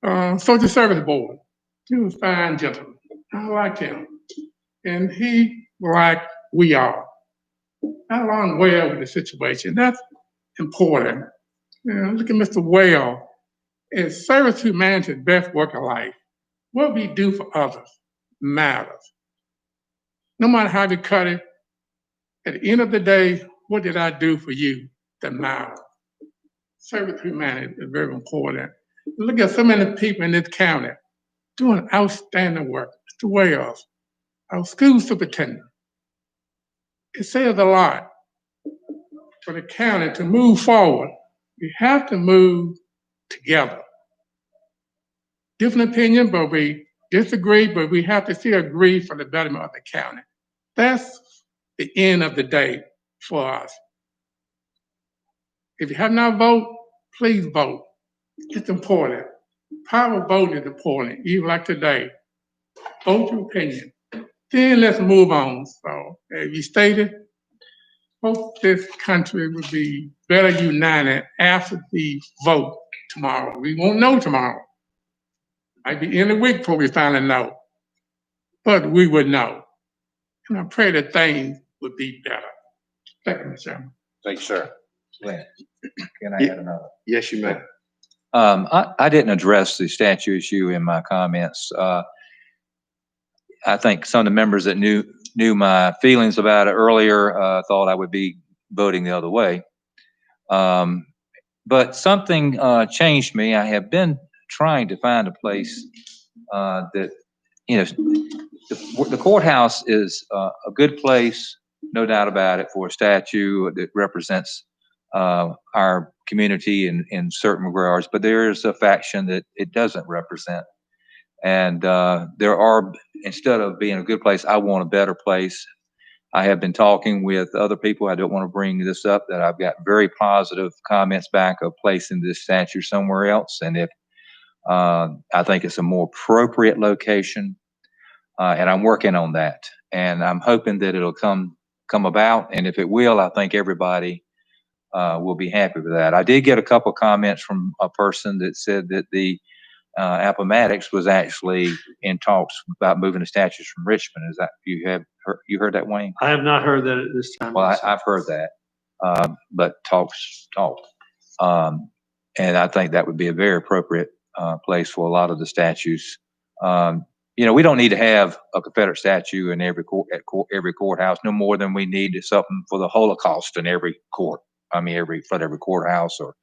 Speaker 5: the Social Service Board. He was a fine gentleman. I liked him. And he, like we are, got along well with the situation. That's important. You know, look at Mr. Well. Is service to humanity the best work of life? What we do for others matters. No matter how we cut it, at the end of the day, what did I do for you that matters? Service to humanity is very important. Look at so many people in this county doing outstanding work. Mr. Wells, our school superintendent. It says a lot for the county to move forward. We have to move together. Different opinion, but we disagree, but we have to still agree for the betterment of the county. That's the end of the day for us. If you have not voted, please vote. It's important. Power of voting is important, even like today. Vote your opinion. Then let's move on. So, as you stated, hope this country will be better united after the vote tomorrow. We won't know tomorrow. Might be in the week before we finally know. But we would know. And I pray that things would be better. Thank you, Mr. Chairman.
Speaker 3: Thank you, sir.
Speaker 6: Glenn, can I add another?
Speaker 3: Yes, you may.
Speaker 6: I didn't address the statute issue in my comments. I think some of the members that knew my feelings about it earlier thought I would be voting the other way. But something changed me. I have been trying to find a place that, you know, the courthouse is a good place, no doubt about it, for a statue that represents our community in certain regards, but there is a faction that it doesn't represent. And there are, instead of being a good place, I want a better place. I have been talking with other people. I don't want to bring this up, that I've got very positive comments back of placing this statue somewhere else. And if I think it's a more appropriate location, and I'm working on that. And I'm hoping that it'll come about. And if it will, I think everybody will be happy with that. I did get a couple of comments from a person that said that the Appomattox was actually in talks about moving the statues from Richmond. Is that you heard that, Wayne?
Speaker 2: I have not heard that at this time.
Speaker 6: Well, I've heard that, but talks. And I think that would be a very appropriate place for a lot of the statues. You know, we don't need to have a Confederate statue in every courthouse, no more than we need something for the Holocaust in every court. I mean, every courthouse. Or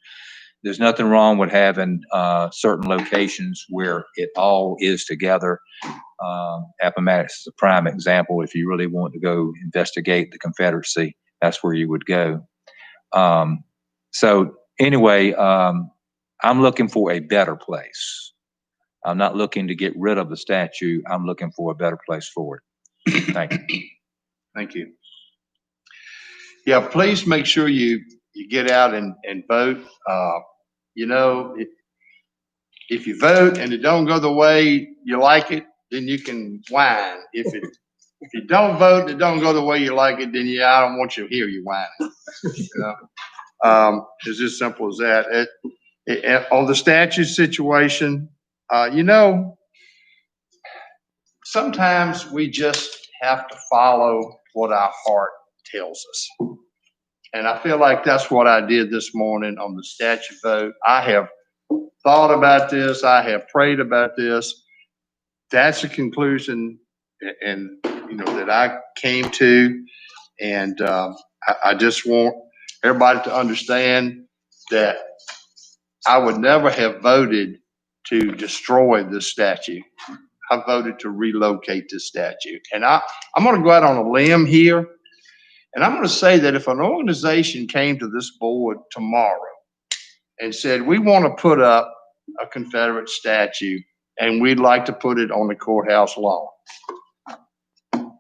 Speaker 6: there's nothing wrong with having certain locations where it all is together. Appomattox is a prime example. If you really want to go investigate the Confederacy, that's where you would go. So anyway, I'm looking for a better place. I'm not looking to get rid of the statue. I'm looking for a better place for it. Thank you.
Speaker 3: Thank you. Yeah, please make sure you get out and vote. You know, if you vote and it don't go the way you like it, then you can whine. If you don't vote, it don't go the way you like it, then yeah, I don't want you to hear you whining. You know? It's as simple as that. On the statute situation, you know, sometimes we just have to follow what our heart tells us. And I feel like that's what I did this morning on the statute vote. I have thought about this. I have prayed about this. That's a conclusion and you know, that I came to. And I just want everybody to understand that I would never have voted to destroy this statute. I voted to relocate this statute. And I'm going to go out on a limb here. And I'm going to say that if an organization came to this board tomorrow and said, we want to put up a Confederate statue and we'd like to put it on the courthouse lawn,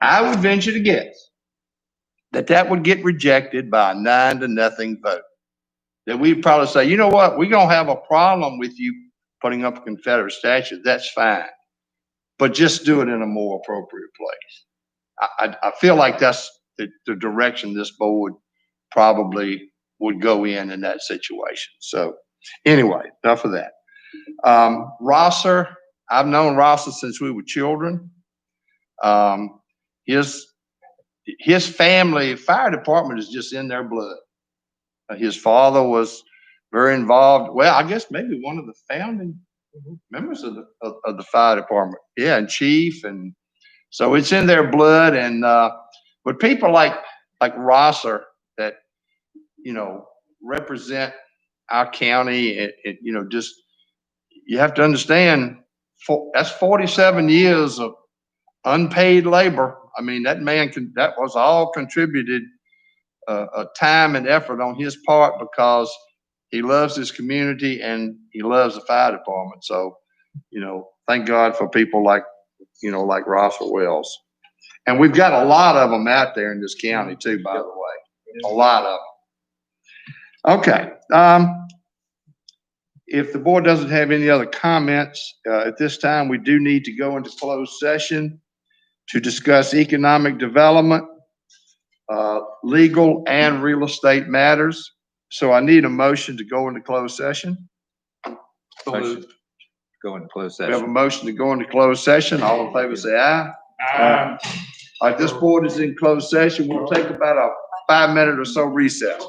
Speaker 3: I would venture to guess that that would get rejected by a 9-0 vote. That we'd probably say, you know what, we're going to have a problem with you putting up a Confederate statue. That's fine. But just do it in a more appropriate place. I feel like that's the direction this board probably would go in that situation. So anyway, enough of that. Rosser, I've known Rosser since we were children. His family fire department is just in their blood. His father was very involved. Well, I guess maybe one of the founding members of the fire department. Yeah, and chief, and so it's in their blood. And but people like Rosser that you know represent our county, you know, just you have to understand that's 47 years of unpaid labor. I mean, that was all contributed time and effort on his part because he loves his community and he loves the fire department. So, you know, thank God for people like, you know, like Rosser Wells. And we've got a lot of them out there in this county too, by the way, a lot of them. Okay. If the board doesn't have any other comments at this time, we do need to go into closed session to discuss economic development, legal and real estate matters. So I need a motion to go into closed session.
Speaker 6: Motion. Go into closed
Speaker 3: We have a
Speaker 6: session.
Speaker 3: motion to go into closed session. All in favor say aye.
Speaker 5: Aye.
Speaker 3: All right, this board is in closed session. We'll take about a 5-minute or so recess.